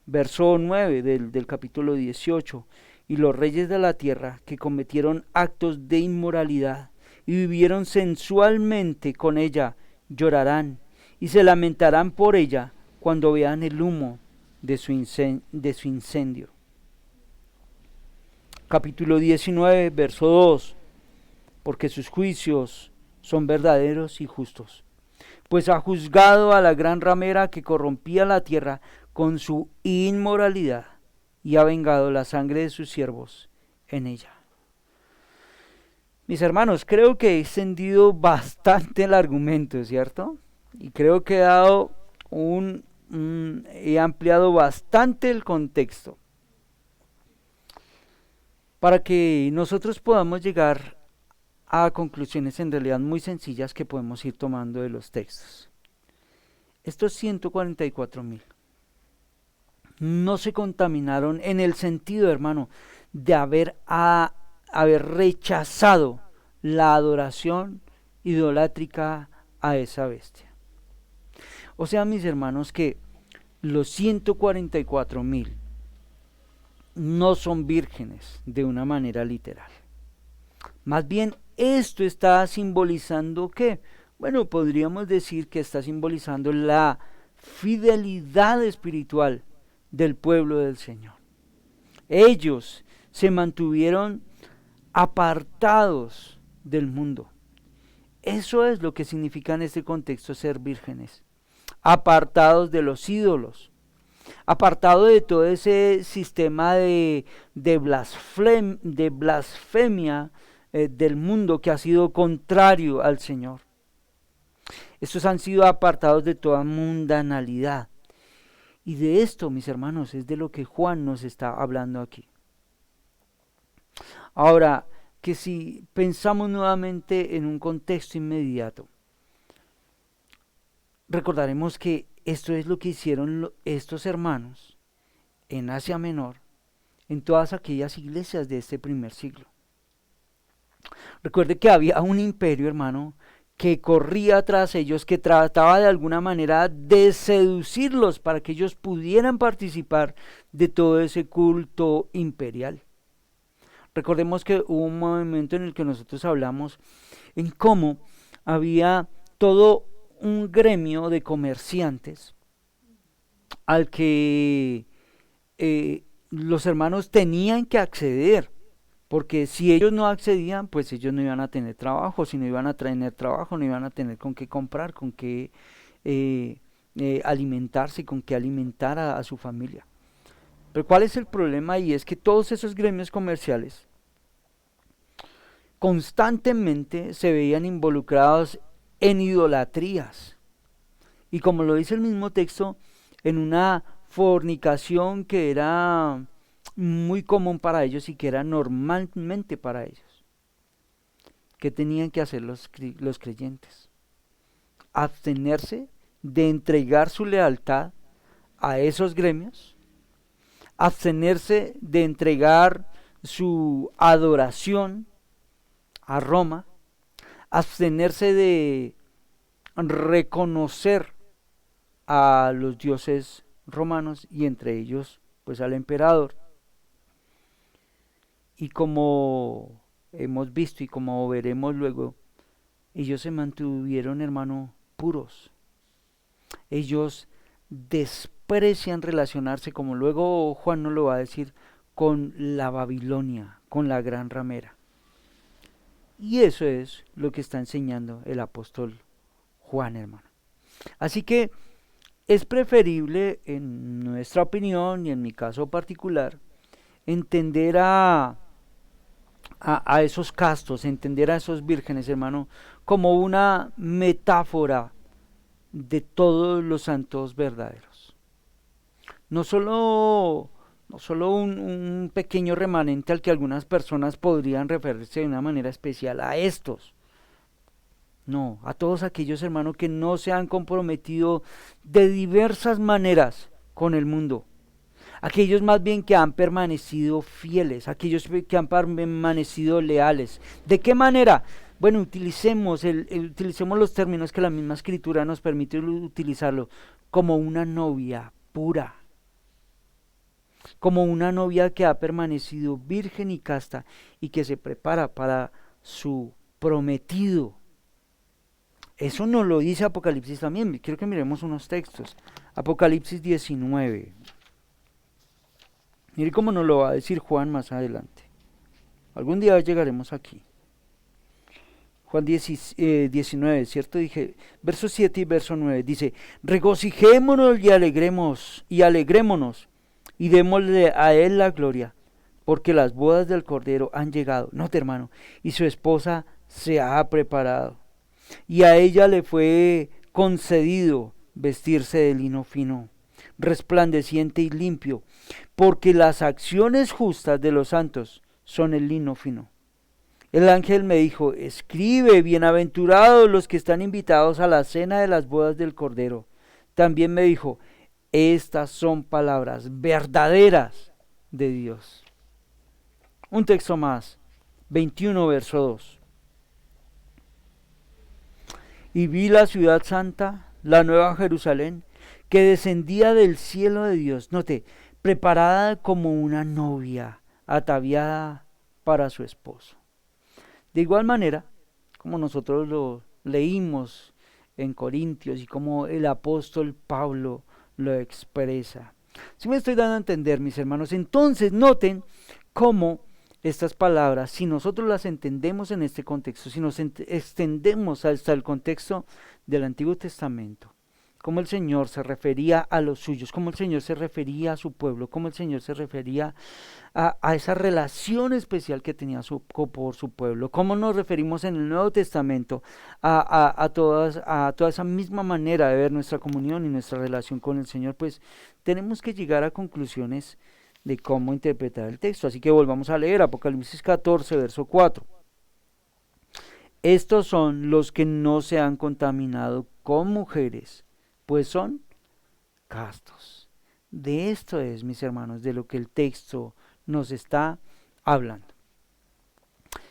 Verso 9 del capítulo 18. Y los reyes de la tierra que cometieron actos de inmoralidad y vivieron sensualmente con ella, llorarán y se lamentarán por ella cuando vean el humo de su incendio. Capítulo 19, verso 2. Porque sus juicios son verdaderos y justos, pues ha juzgado a la gran ramera que corrompía la tierra con su inmoralidad, y ha vengado la sangre de sus siervos en ella. Mis hermanos, creo que he extendido bastante el argumento, ¿cierto? Y creo que he ampliado bastante el contexto para que nosotros podamos llegar a conclusiones en realidad muy sencillas que podemos ir tomando de los textos. Estos 144,000 no se contaminaron en el sentido, hermano, de haber rechazado la adoración idolátrica a esa bestia. O sea, mis hermanos, que los 144,000 no son vírgenes de una manera literal. Más bien, esto está simbolizando ¿qué? Bueno, podríamos decir que está simbolizando la fidelidad espiritual del pueblo del Señor. Ellos se mantuvieron apartados del mundo. Eso es lo que significa en este contexto ser vírgenes. Apartados de los ídolos, apartados de todo ese sistema de blasfemia del mundo que ha sido contrario al Señor. Estos han sido apartados de toda mundanalidad. Y de esto, mis hermanos, es de lo que Juan nos está hablando aquí. Ahora, que si pensamos nuevamente en un contexto inmediato, recordaremos que esto es lo que hicieron estos hermanos en Asia Menor, en todas aquellas iglesias de este primer siglo. Recuerde que había un imperio, hermano, que corría tras ellos, que trataba de alguna manera de seducirlos para que ellos pudieran participar de todo ese culto imperial. Recordemos que hubo un momento en el que nosotros hablamos en cómo había todo un gremio de comerciantes al que los hermanos tenían que acceder, porque si ellos no accedían, pues ellos no iban a tener trabajo. Si no iban a tener trabajo, no iban a tener con qué comprar, con qué alimentarse, con qué alimentar a su familia. Pero ¿cuál es el problema? Y es que todos esos gremios comerciales constantemente se veían involucrados en idolatrías. Y como lo dice el mismo texto, en una fornicación que era muy común para ellos y que era normalmente para ellos. ¿Qué tenían que hacer los creyentes? Abstenerse de entregar su lealtad a esos gremios, abstenerse de entregar su adoración a Roma, abstenerse de reconocer a los dioses romanos y entre ellos pues al emperador. Y como hemos visto y como veremos luego, ellos se mantuvieron, hermano, puros. Ellos desprecian relacionarse, como luego Juan nos lo va a decir, con la Babilonia, con la gran ramera. Y eso es lo que está enseñando el apóstol Juan, hermano. Así que es preferible, en nuestra opinión y en mi caso particular, entender a esos castos, entender a esos vírgenes, hermano, como una metáfora de todos los santos verdaderos. No solo un pequeño remanente al que algunas personas podrían referirse de una manera especial a estos. No, a todos aquellos, hermanos, que no se han comprometido de diversas maneras con el mundo. Aquellos más bien que han permanecido fieles, aquellos que han permanecido leales. ¿De qué manera? Bueno, utilicemos los términos que la misma Escritura nos permite utilizarlo, como una novia pura, como una novia que ha permanecido virgen y casta y que se prepara para su prometido. Eso nos lo dice Apocalipsis también. Quiero que miremos unos textos. Apocalipsis 19. Mire cómo nos lo va a decir Juan más adelante. Algún día llegaremos aquí. Juan 19, ¿cierto? Dije, verso 7 y verso 9. Dice, regocijémonos y alegrémonos y démosle a él la gloria, porque las bodas del Cordero han llegado. Note, hermano, y su esposa se ha preparado. Y a ella le fue concedido vestirse de lino fino, resplandeciente y limpio, porque las acciones justas de los santos son el lino fino. El ángel me dijo, escribe, bienaventurados los que están invitados a la cena de las bodas del Cordero. También me dijo, estas son palabras verdaderas de Dios. Un texto más, 21 verso 2. Y vi la ciudad santa, la nueva Jerusalén, que descendía del cielo de Dios, note, preparada como una novia, ataviada para su esposo. De igual manera, como nosotros lo leímos en Corintios y como el apóstol Pablo lo expresa. Si me estoy dando a entender, mis hermanos, entonces noten cómo estas palabras, si nosotros las entendemos en este contexto, si nos extendemos hasta el contexto del Antiguo Testamento, cómo el Señor se refería a los suyos, cómo el Señor se refería a su pueblo, cómo el Señor se refería a esa relación especial que tenía por su pueblo, cómo nos referimos en el Nuevo Testamento a toda esa misma manera de ver nuestra comunión y nuestra relación con el Señor, pues tenemos que llegar a conclusiones de cómo interpretar el texto. Así que volvamos a leer Apocalipsis 14, verso 4. Estos son los que no se han contaminado con mujeres, pues son castos. De esto es, mis hermanos, de lo que el texto nos está hablando.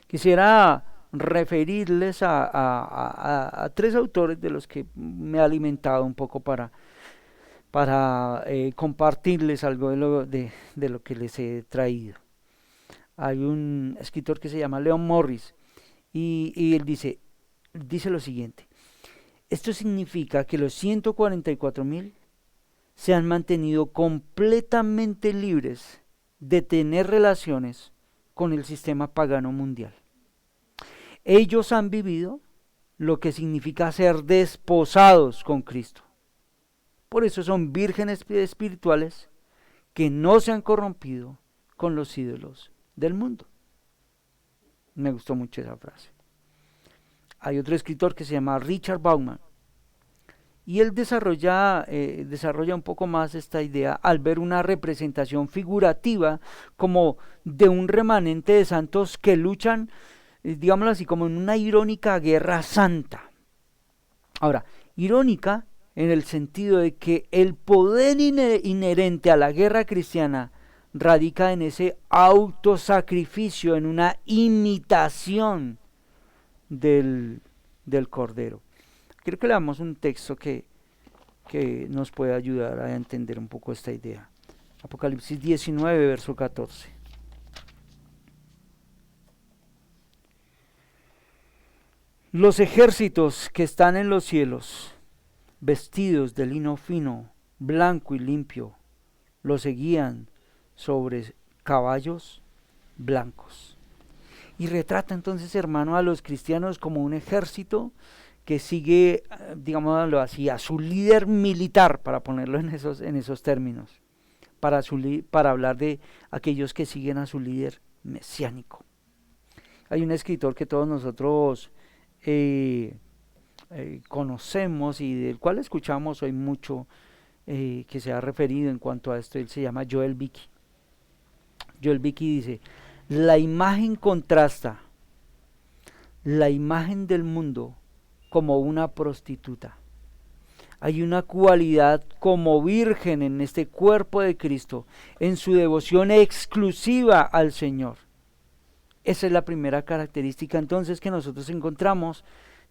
Quisiera referirles a tres autores de los que me he alimentado un poco para compartirles algo de lo que les he traído. Hay un escritor que se llama Leon Morris y él dice lo siguiente: esto significa que los 144,000 se han mantenido completamente libres de tener relaciones con el sistema pagano mundial. Ellos han vivido lo que significa ser desposados con Cristo. Por eso son vírgenes espirituales que no se han corrompido con los ídolos del mundo. Me gustó mucho esa frase. Hay otro escritor que se llama Richard Bauman y él desarrolla un poco más esta idea al ver una representación figurativa como de un remanente de santos que luchan, digámoslo así, como en una irónica guerra santa. Ahora, irónica en el sentido de que el poder inherente a la guerra cristiana radica en ese autosacrificio, en una imitación del Cordero. Quiero que leamos un texto que nos puede ayudar a entender un poco esta idea. Apocalipsis 19, verso 14. Los ejércitos que están en los cielos, vestidos de lino fino, blanco y limpio, los seguían sobre caballos blancos. Y retrata entonces, hermano, a los cristianos como un ejército que sigue, digámoslo así, a su líder militar, para ponerlo en esos términos, para hablar de aquellos que siguen a su líder mesiánico. Hay un escritor que todos nosotros conocemos y del cual escuchamos hoy mucho, que se ha referido en cuanto a esto. Él se llama Joel Beeke. Joel Beeke dice: la imagen contrasta la imagen del mundo como una prostituta. Hay una cualidad como virgen en este cuerpo de Cristo, en su devoción exclusiva al Señor. Esa es la primera característica entonces que nosotros encontramos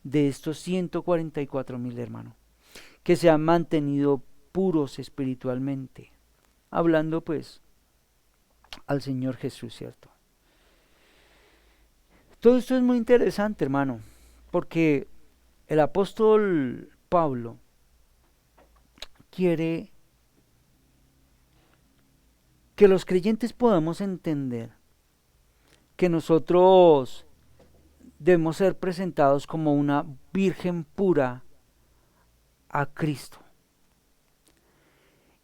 de estos 144,000 hermanos, que se han mantenido puros espiritualmente, hablando pues al Señor Jesús, ¿cierto? Todo esto es muy interesante, hermano, porque el apóstol Pablo quiere que los creyentes podamos entender que nosotros debemos ser presentados como una virgen pura a Cristo.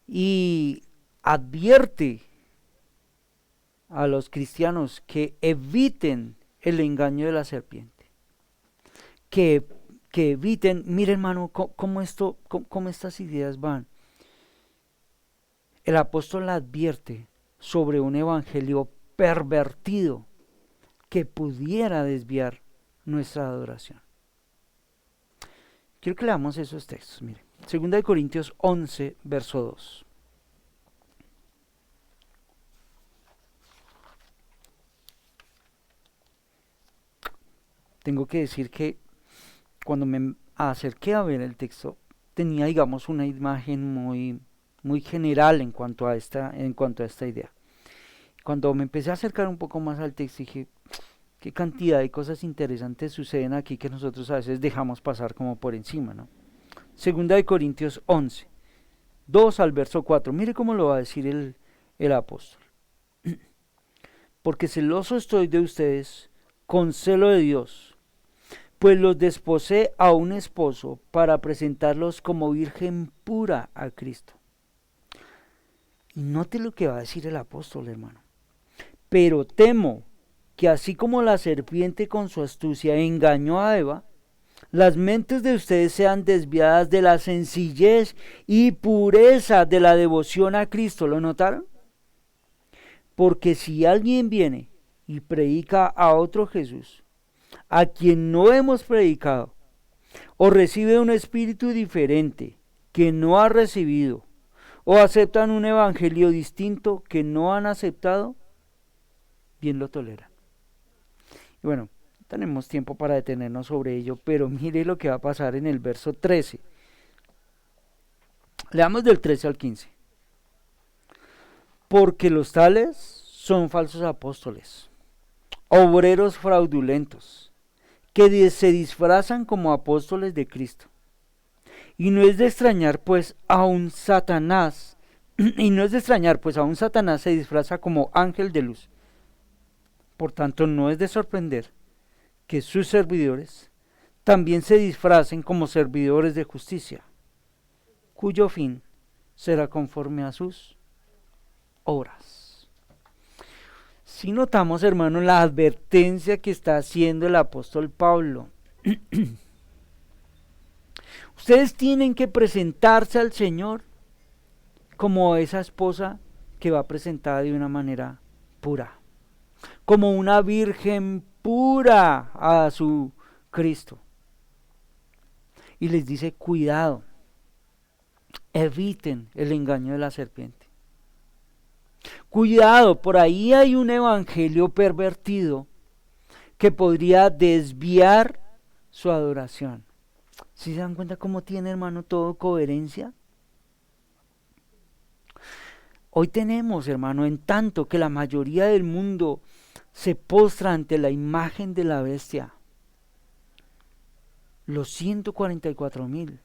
Y advierte a los cristianos que eviten el engaño de la serpiente, que eviten, mire hermano, cómo estas ideas van. El apóstol advierte sobre un evangelio pervertido que pudiera desviar nuestra adoración. Quiero que leamos esos textos, mire. 2 Corintios 11, verso 2. Tengo que decir que cuando me acerqué a ver el texto, tenía, digamos, una imagen muy general en cuanto a esta idea. Cuando me empecé a acercar un poco más al texto, dije, qué cantidad de cosas interesantes suceden aquí que nosotros a veces dejamos pasar como por encima, ¿no? 2 Corintios 11, 2 al verso 4. Mire cómo lo va a decir el apóstol. Porque celoso estoy de ustedes con celo de Dios, pues los desposé a un esposo para presentarlos como virgen pura a Cristo. Y note lo que va a decir el apóstol, hermano. Pero temo que así como la serpiente con su astucia engañó a Eva, las mentes de ustedes sean desviadas de la sencillez y pureza de la devoción a Cristo. ¿Lo notaron? Porque si alguien viene y predica a otro Jesús, a quien no hemos predicado, o recibe un espíritu diferente que no ha recibido, o aceptan un evangelio distinto que no han aceptado, bien lo toleran. Y bueno, tenemos tiempo para detenernos sobre ello, pero mire lo que va a pasar en el verso 13. Leamos del 13 al 15. Porque los tales son falsos apóstoles, obreros fraudulentos, que se disfrazan como apóstoles de Cristo. Y no es de extrañar, pues a un Satanás se disfraza como ángel de luz. Por tanto, no es de sorprender que sus servidores también se disfracen como servidores de justicia, cuyo fin será conforme a sus obras. Si notamos, hermano, la advertencia que está haciendo el apóstol Pablo. Ustedes tienen que presentarse al Señor como esa esposa que va presentada de una manera pura, como una virgen pura a su Cristo. Y les dice, cuidado, eviten el engaño de la serpiente. Cuidado, por ahí hay un evangelio pervertido que podría desviar su adoración. ¿Sí se dan cuenta cómo tiene, hermano, todo coherencia? Hoy tenemos, hermano, en tanto que la mayoría del mundo se postra ante la imagen de la bestia, los 144,000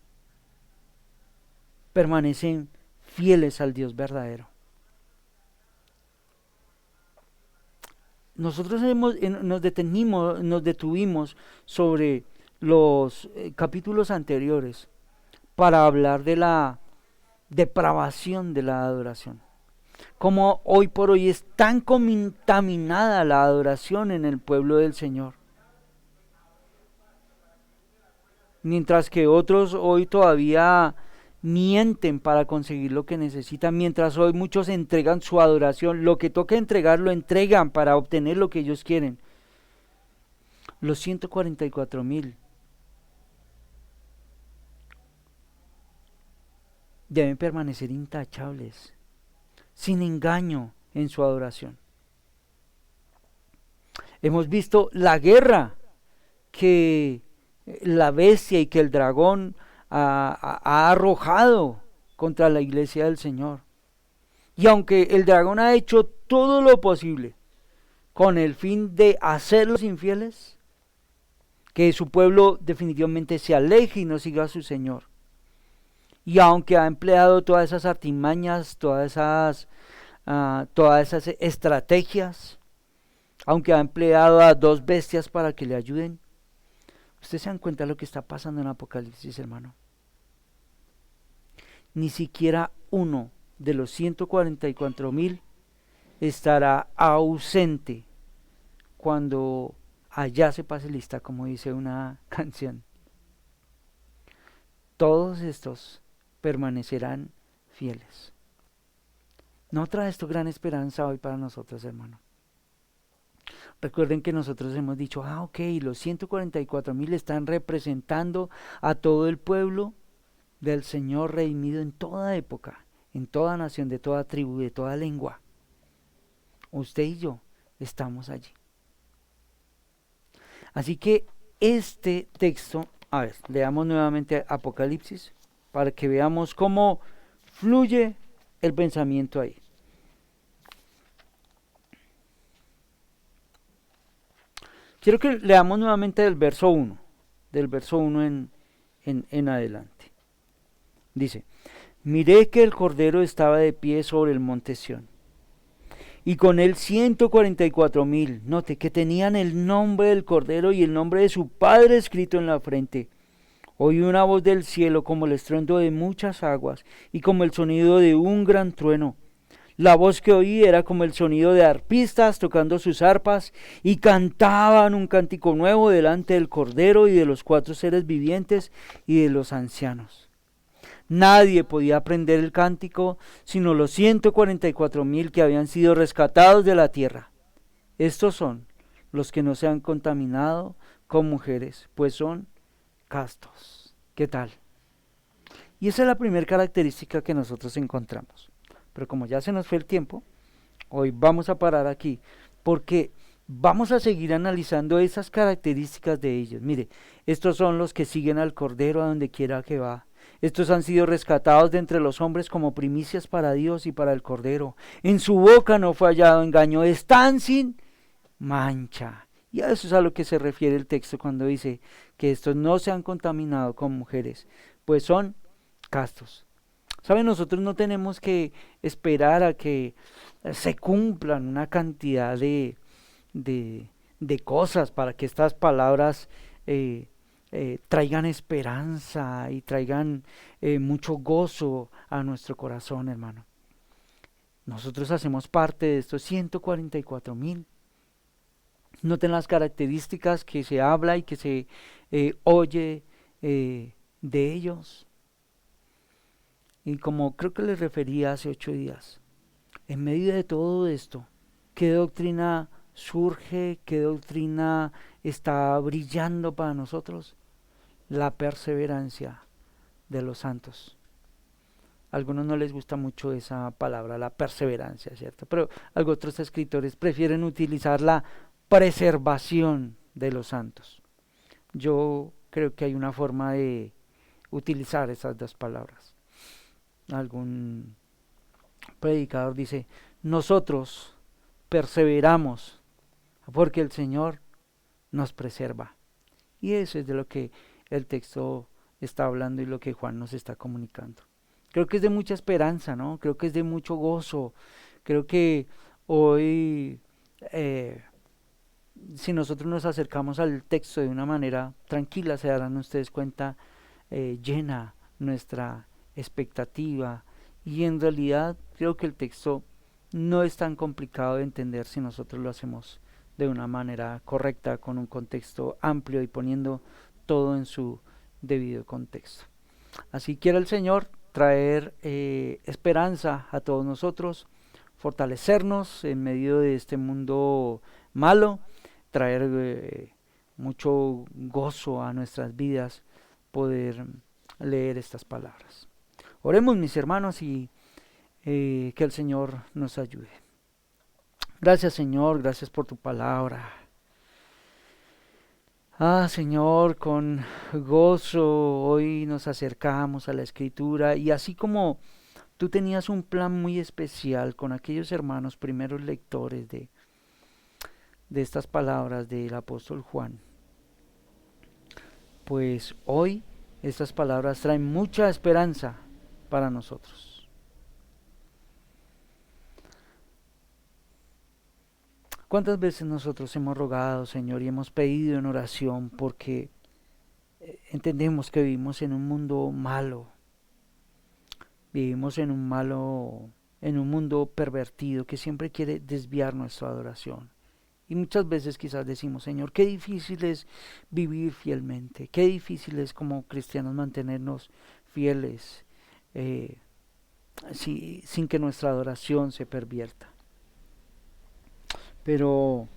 permanecen fieles al Dios verdadero. nosotros nos detuvimos sobre los capítulos anteriores para hablar de la depravación de la adoración. Como hoy por hoy es tan contaminada la adoración en el pueblo del Señor. Mientras que otros hoy todavía mienten para conseguir lo que necesitan, mientras hoy muchos entregan su adoración, lo que toca entregar lo entregan para obtener lo que ellos quieren. Los 144,000 deben permanecer intachables, sin engaño en su adoración. Hemos visto la guerra que la bestia y que el dragón ha arrojado contra la iglesia del Señor. Y aunque el dragón ha hecho todo lo posible con el fin de hacerlos infieles, que su pueblo definitivamente se aleje y no siga a su Señor, y aunque ha empleado todas esas artimañas, todas esas estrategias, aunque ha empleado a 2 bestias para que le ayuden, ¿ustedes se dan cuenta de lo que está pasando en Apocalipsis, hermano? Ni siquiera uno de los 144,000 estará ausente cuando allá se pase lista, como dice una canción. Todos estos permanecerán fieles. ¿No trae esto gran esperanza hoy para nosotros, hermano? Recuerden que nosotros hemos dicho, ok, los 144,000 están representando a todo el pueblo del Señor redimido en toda época, en toda nación, de toda tribu, de toda lengua. Usted y yo estamos allí. Así que este texto, a ver, leamos nuevamente Apocalipsis para que veamos cómo fluye el pensamiento ahí. Quiero que leamos nuevamente del verso 1 en adelante. Dice: miré que el Cordero estaba de pie sobre el monte Sión, y con él 144,000, note, que tenían el nombre del Cordero y el nombre de su Padre escrito en la frente. Oí una voz del cielo como el estruendo de muchas aguas y como el sonido de un gran trueno. La voz que oí era como el sonido de arpistas tocando sus arpas, y cantaban un cántico nuevo delante del Cordero y de los 4 seres vivientes y de los ancianos. Nadie podía aprender el cántico sino los 144,000 que habían sido rescatados de la tierra. Estos son los que no se han contaminado con mujeres, pues son castos. ¿Qué tal? Y esa es la primera característica que nosotros encontramos. Pero como ya se nos fue el tiempo, hoy vamos a parar aquí, porque vamos a seguir analizando esas características de ellos. Mire, estos son los que siguen al Cordero a donde quiera que va. Estos han sido rescatados de entre los hombres como primicias para Dios y para el Cordero. En su boca no fue hallado engaño, están sin mancha. Y a eso es a lo que se refiere el texto cuando dice que estos no se han contaminado con mujeres, pues son castos. ¿Saben? Nosotros no tenemos que esperar a que se cumplan una cantidad de cosas para que estas palabras traigan esperanza y traigan mucho gozo a nuestro corazón, hermano. Nosotros hacemos parte de estos 144,000. Noten las características que se habla y que se oye de ellos. Y como creo que les refería hace 8 días, en medio de todo esto, ¿qué doctrina surge? ¿Qué doctrina está brillando para nosotros? La perseverancia de los santos. A algunos no les gusta mucho esa palabra, la perseverancia, ¿cierto? Pero otros escritores prefieren utilizar la preservación de los santos. Yo creo que hay una forma de utilizar esas 2 palabras. Algún predicador dice: nosotros perseveramos porque el Señor nos preserva. Y eso es de lo que el texto está hablando y lo que Juan nos está comunicando. Creo que es de mucha esperanza, ¿no? Creo que es de mucho gozo. Creo que hoy si nosotros nos acercamos al texto de una manera tranquila, se darán ustedes cuenta, llena nuestra expectativa, y en realidad creo que el texto no es tan complicado de entender si nosotros lo hacemos de una manera correcta, con un contexto amplio y poniendo todo en su debido contexto. Así quiere el Señor traer esperanza a todos nosotros, fortalecernos en medio de este mundo malo, traer mucho gozo a nuestras vidas, poder leer estas palabras. Oremos, mis hermanos, y que el Señor nos ayude. Gracias, Señor, gracias por tu palabra. Señor, con gozo hoy nos acercamos a la Escritura, y así como tú tenías un plan muy especial con aquellos hermanos primeros lectores de estas palabras del apóstol Juan, pues hoy estas palabras traen mucha esperanza para nosotros. ¿Cuántas veces nosotros hemos rogado, Señor, y hemos pedido en oración porque entendemos que vivimos en un mundo malo? Vivimos en un mundo pervertido que siempre quiere desviar nuestra adoración. Y muchas veces quizás decimos, Señor, qué difícil es vivir fielmente, qué difícil es como cristianos mantenernos fieles sin que nuestra adoración se pervierta. Pero,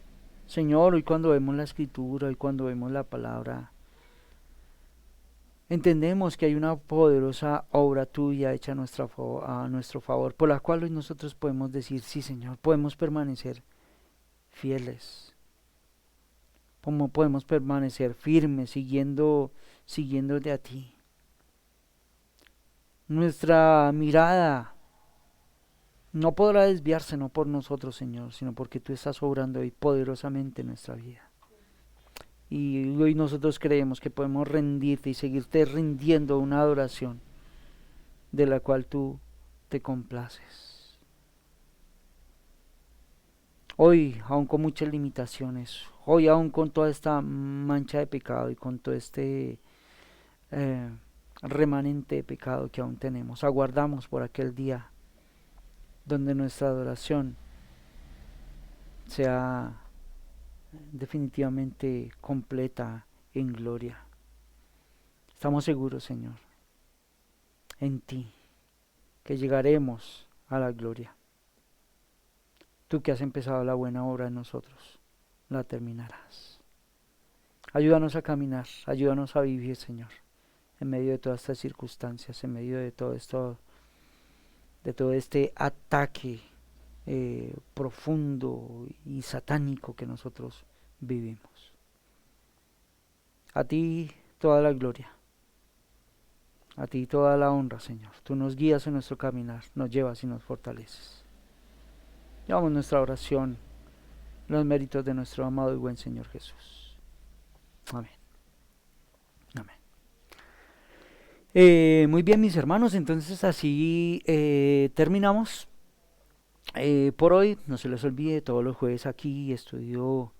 Señor, hoy cuando vemos la Escritura, hoy cuando vemos la palabra, entendemos que hay una poderosa obra tuya hecha a nuestro favor, por la cual hoy nosotros podemos decir, sí, Señor, podemos permanecer fieles, como podemos permanecer firmes, siguiéndote a ti. Nuestra mirada no podrá desviarse, no por nosotros, Señor, sino porque tú estás obrando hoy poderosamente en nuestra vida. Y hoy nosotros creemos que podemos rendirte y seguirte rindiendo una adoración de la cual tú te complaces. Hoy, aún con muchas limitaciones, hoy aún con toda esta mancha de pecado y con todo este remanente de pecado que aún tenemos, aguardamos por aquel día donde nuestra adoración sea definitivamente completa en gloria. Estamos seguros, Señor, en ti, que llegaremos a la gloria. Tú que has empezado la buena obra en nosotros, la terminarás. Ayúdanos a caminar, ayúdanos a vivir, Señor, en medio de todas estas circunstancias, en medio de todo esto, de todo este ataque profundo y satánico que nosotros vivimos. A ti toda la gloria, a ti toda la honra, Señor. Tú nos guías en nuestro caminar, nos llevas y nos fortaleces. Llevamos nuestra oración, los méritos de nuestro amado y buen Señor Jesús. Amén. Amén. Muy bien, mis hermanos, entonces así terminamos. Por hoy, no se les olvide, todos los jueves aquí estudio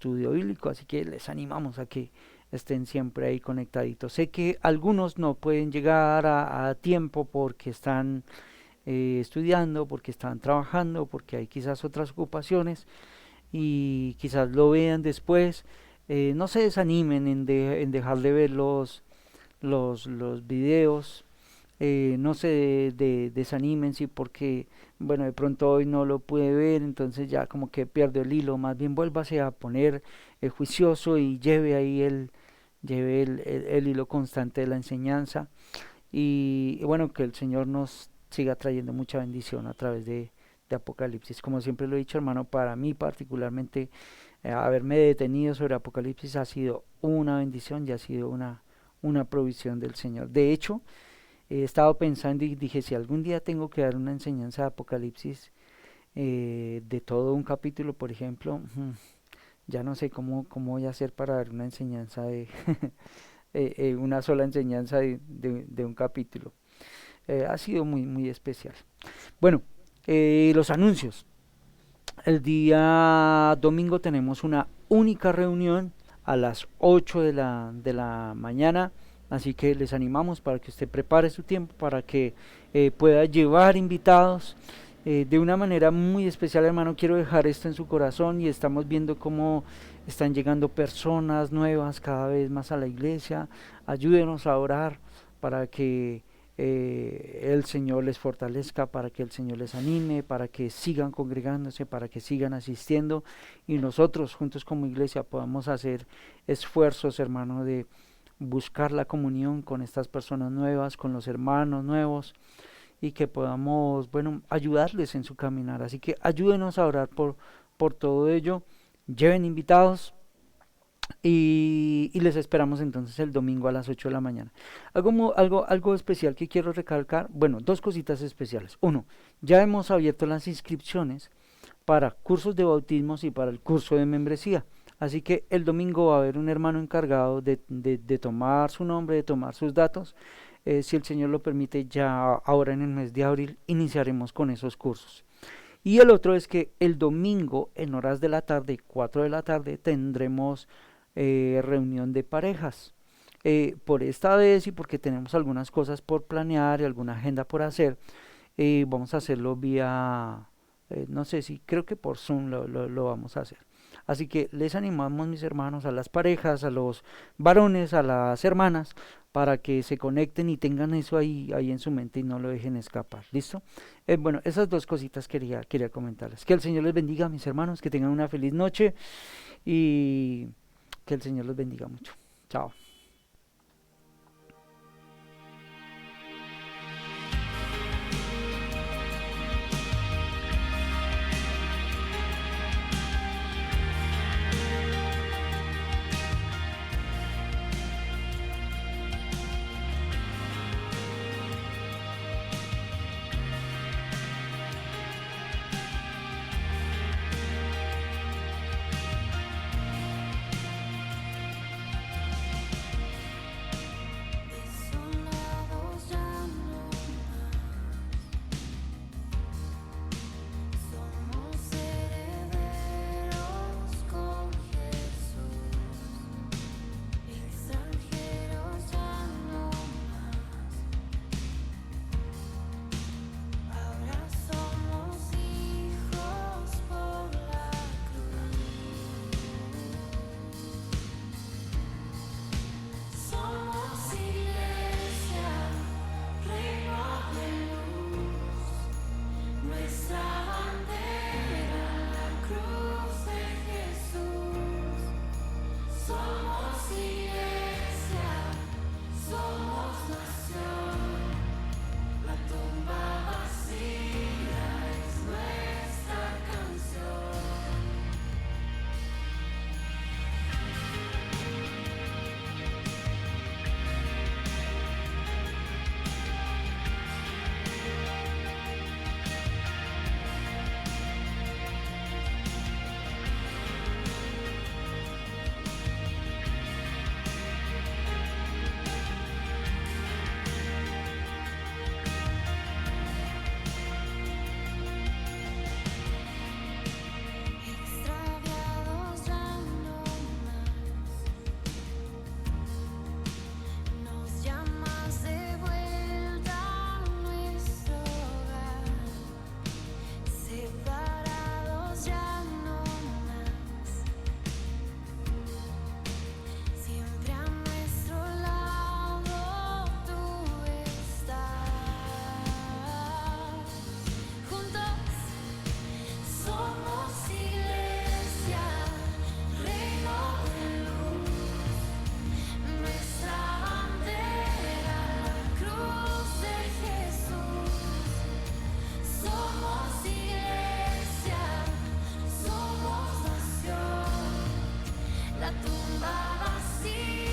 bíblico, así que les animamos a que estén siempre ahí conectaditos. Sé que algunos no pueden llegar a tiempo porque están estudiando, porque están trabajando, porque hay quizás otras ocupaciones y quizás lo vean después. No se desanimen en dejar de ver los videos. No se desanimen, sí, porque bueno, de pronto hoy no lo pude ver, entonces ya como que pierdo el hilo. Más bien vuélvase a poner juicioso y lleve ahí el hilo constante de la enseñanza, y bueno, que el Señor nos siga trayendo mucha bendición a través de Apocalipsis. Como siempre lo he dicho, hermano, para mí particularmente haberme detenido sobre Apocalipsis ha sido una bendición y ha sido una provisión del Señor. De hecho, he estado pensando y dije, si algún día tengo que dar una enseñanza de Apocalipsis, de todo un capítulo, por ejemplo, ya no sé cómo voy a hacer para dar una enseñanza de una sola enseñanza de un capítulo. Ha sido muy, muy especial. Bueno, los anuncios. El día domingo tenemos una única reunión a las 8 de la mañana. Así que les animamos para que usted prepare su tiempo, para que pueda llevar invitados. De una manera muy especial, hermano, quiero dejar esto en su corazón, y estamos viendo cómo están llegando personas nuevas cada vez más a la iglesia. Ayúdenos a orar para que el Señor les fortalezca, para que el Señor les anime, para que sigan congregándose, para que sigan asistiendo, y nosotros juntos como iglesia podamos hacer esfuerzos, hermano, de buscar la comunión con estas personas nuevas, con los hermanos nuevos, y que podamos, bueno, ayudarles en su caminar. Así que ayúdenos a orar por todo ello. Lleven invitados, y les esperamos entonces el domingo a las 8 de la mañana. Algo especial que quiero recalcar, bueno, dos cositas especiales. Uno, ya hemos abierto las inscripciones para cursos de bautismos y para el curso de membresía. Así que el domingo va a haber un hermano encargado de tomar su nombre, de tomar sus datos. Si el Señor lo permite, ya ahora en el mes de abril iniciaremos con esos cursos. Y el otro es que el domingo en horas de la tarde, 4 de la tarde, tendremos reunión de parejas. Por esta vez, y porque tenemos algunas cosas por planear y alguna agenda por hacer, vamos a hacerlo vía, no sé si, creo que por Zoom lo vamos a hacer. Así que les animamos, mis hermanos, a las parejas, a los varones, a las hermanas, para que se conecten y tengan eso ahí en su mente y no lo dejen escapar. ¿Listo? Bueno, esas dos cositas quería comentarles. Que el Señor les bendiga, mis hermanos, que tengan una feliz noche, y que el Señor los bendiga mucho. Chao. La tumba vacía.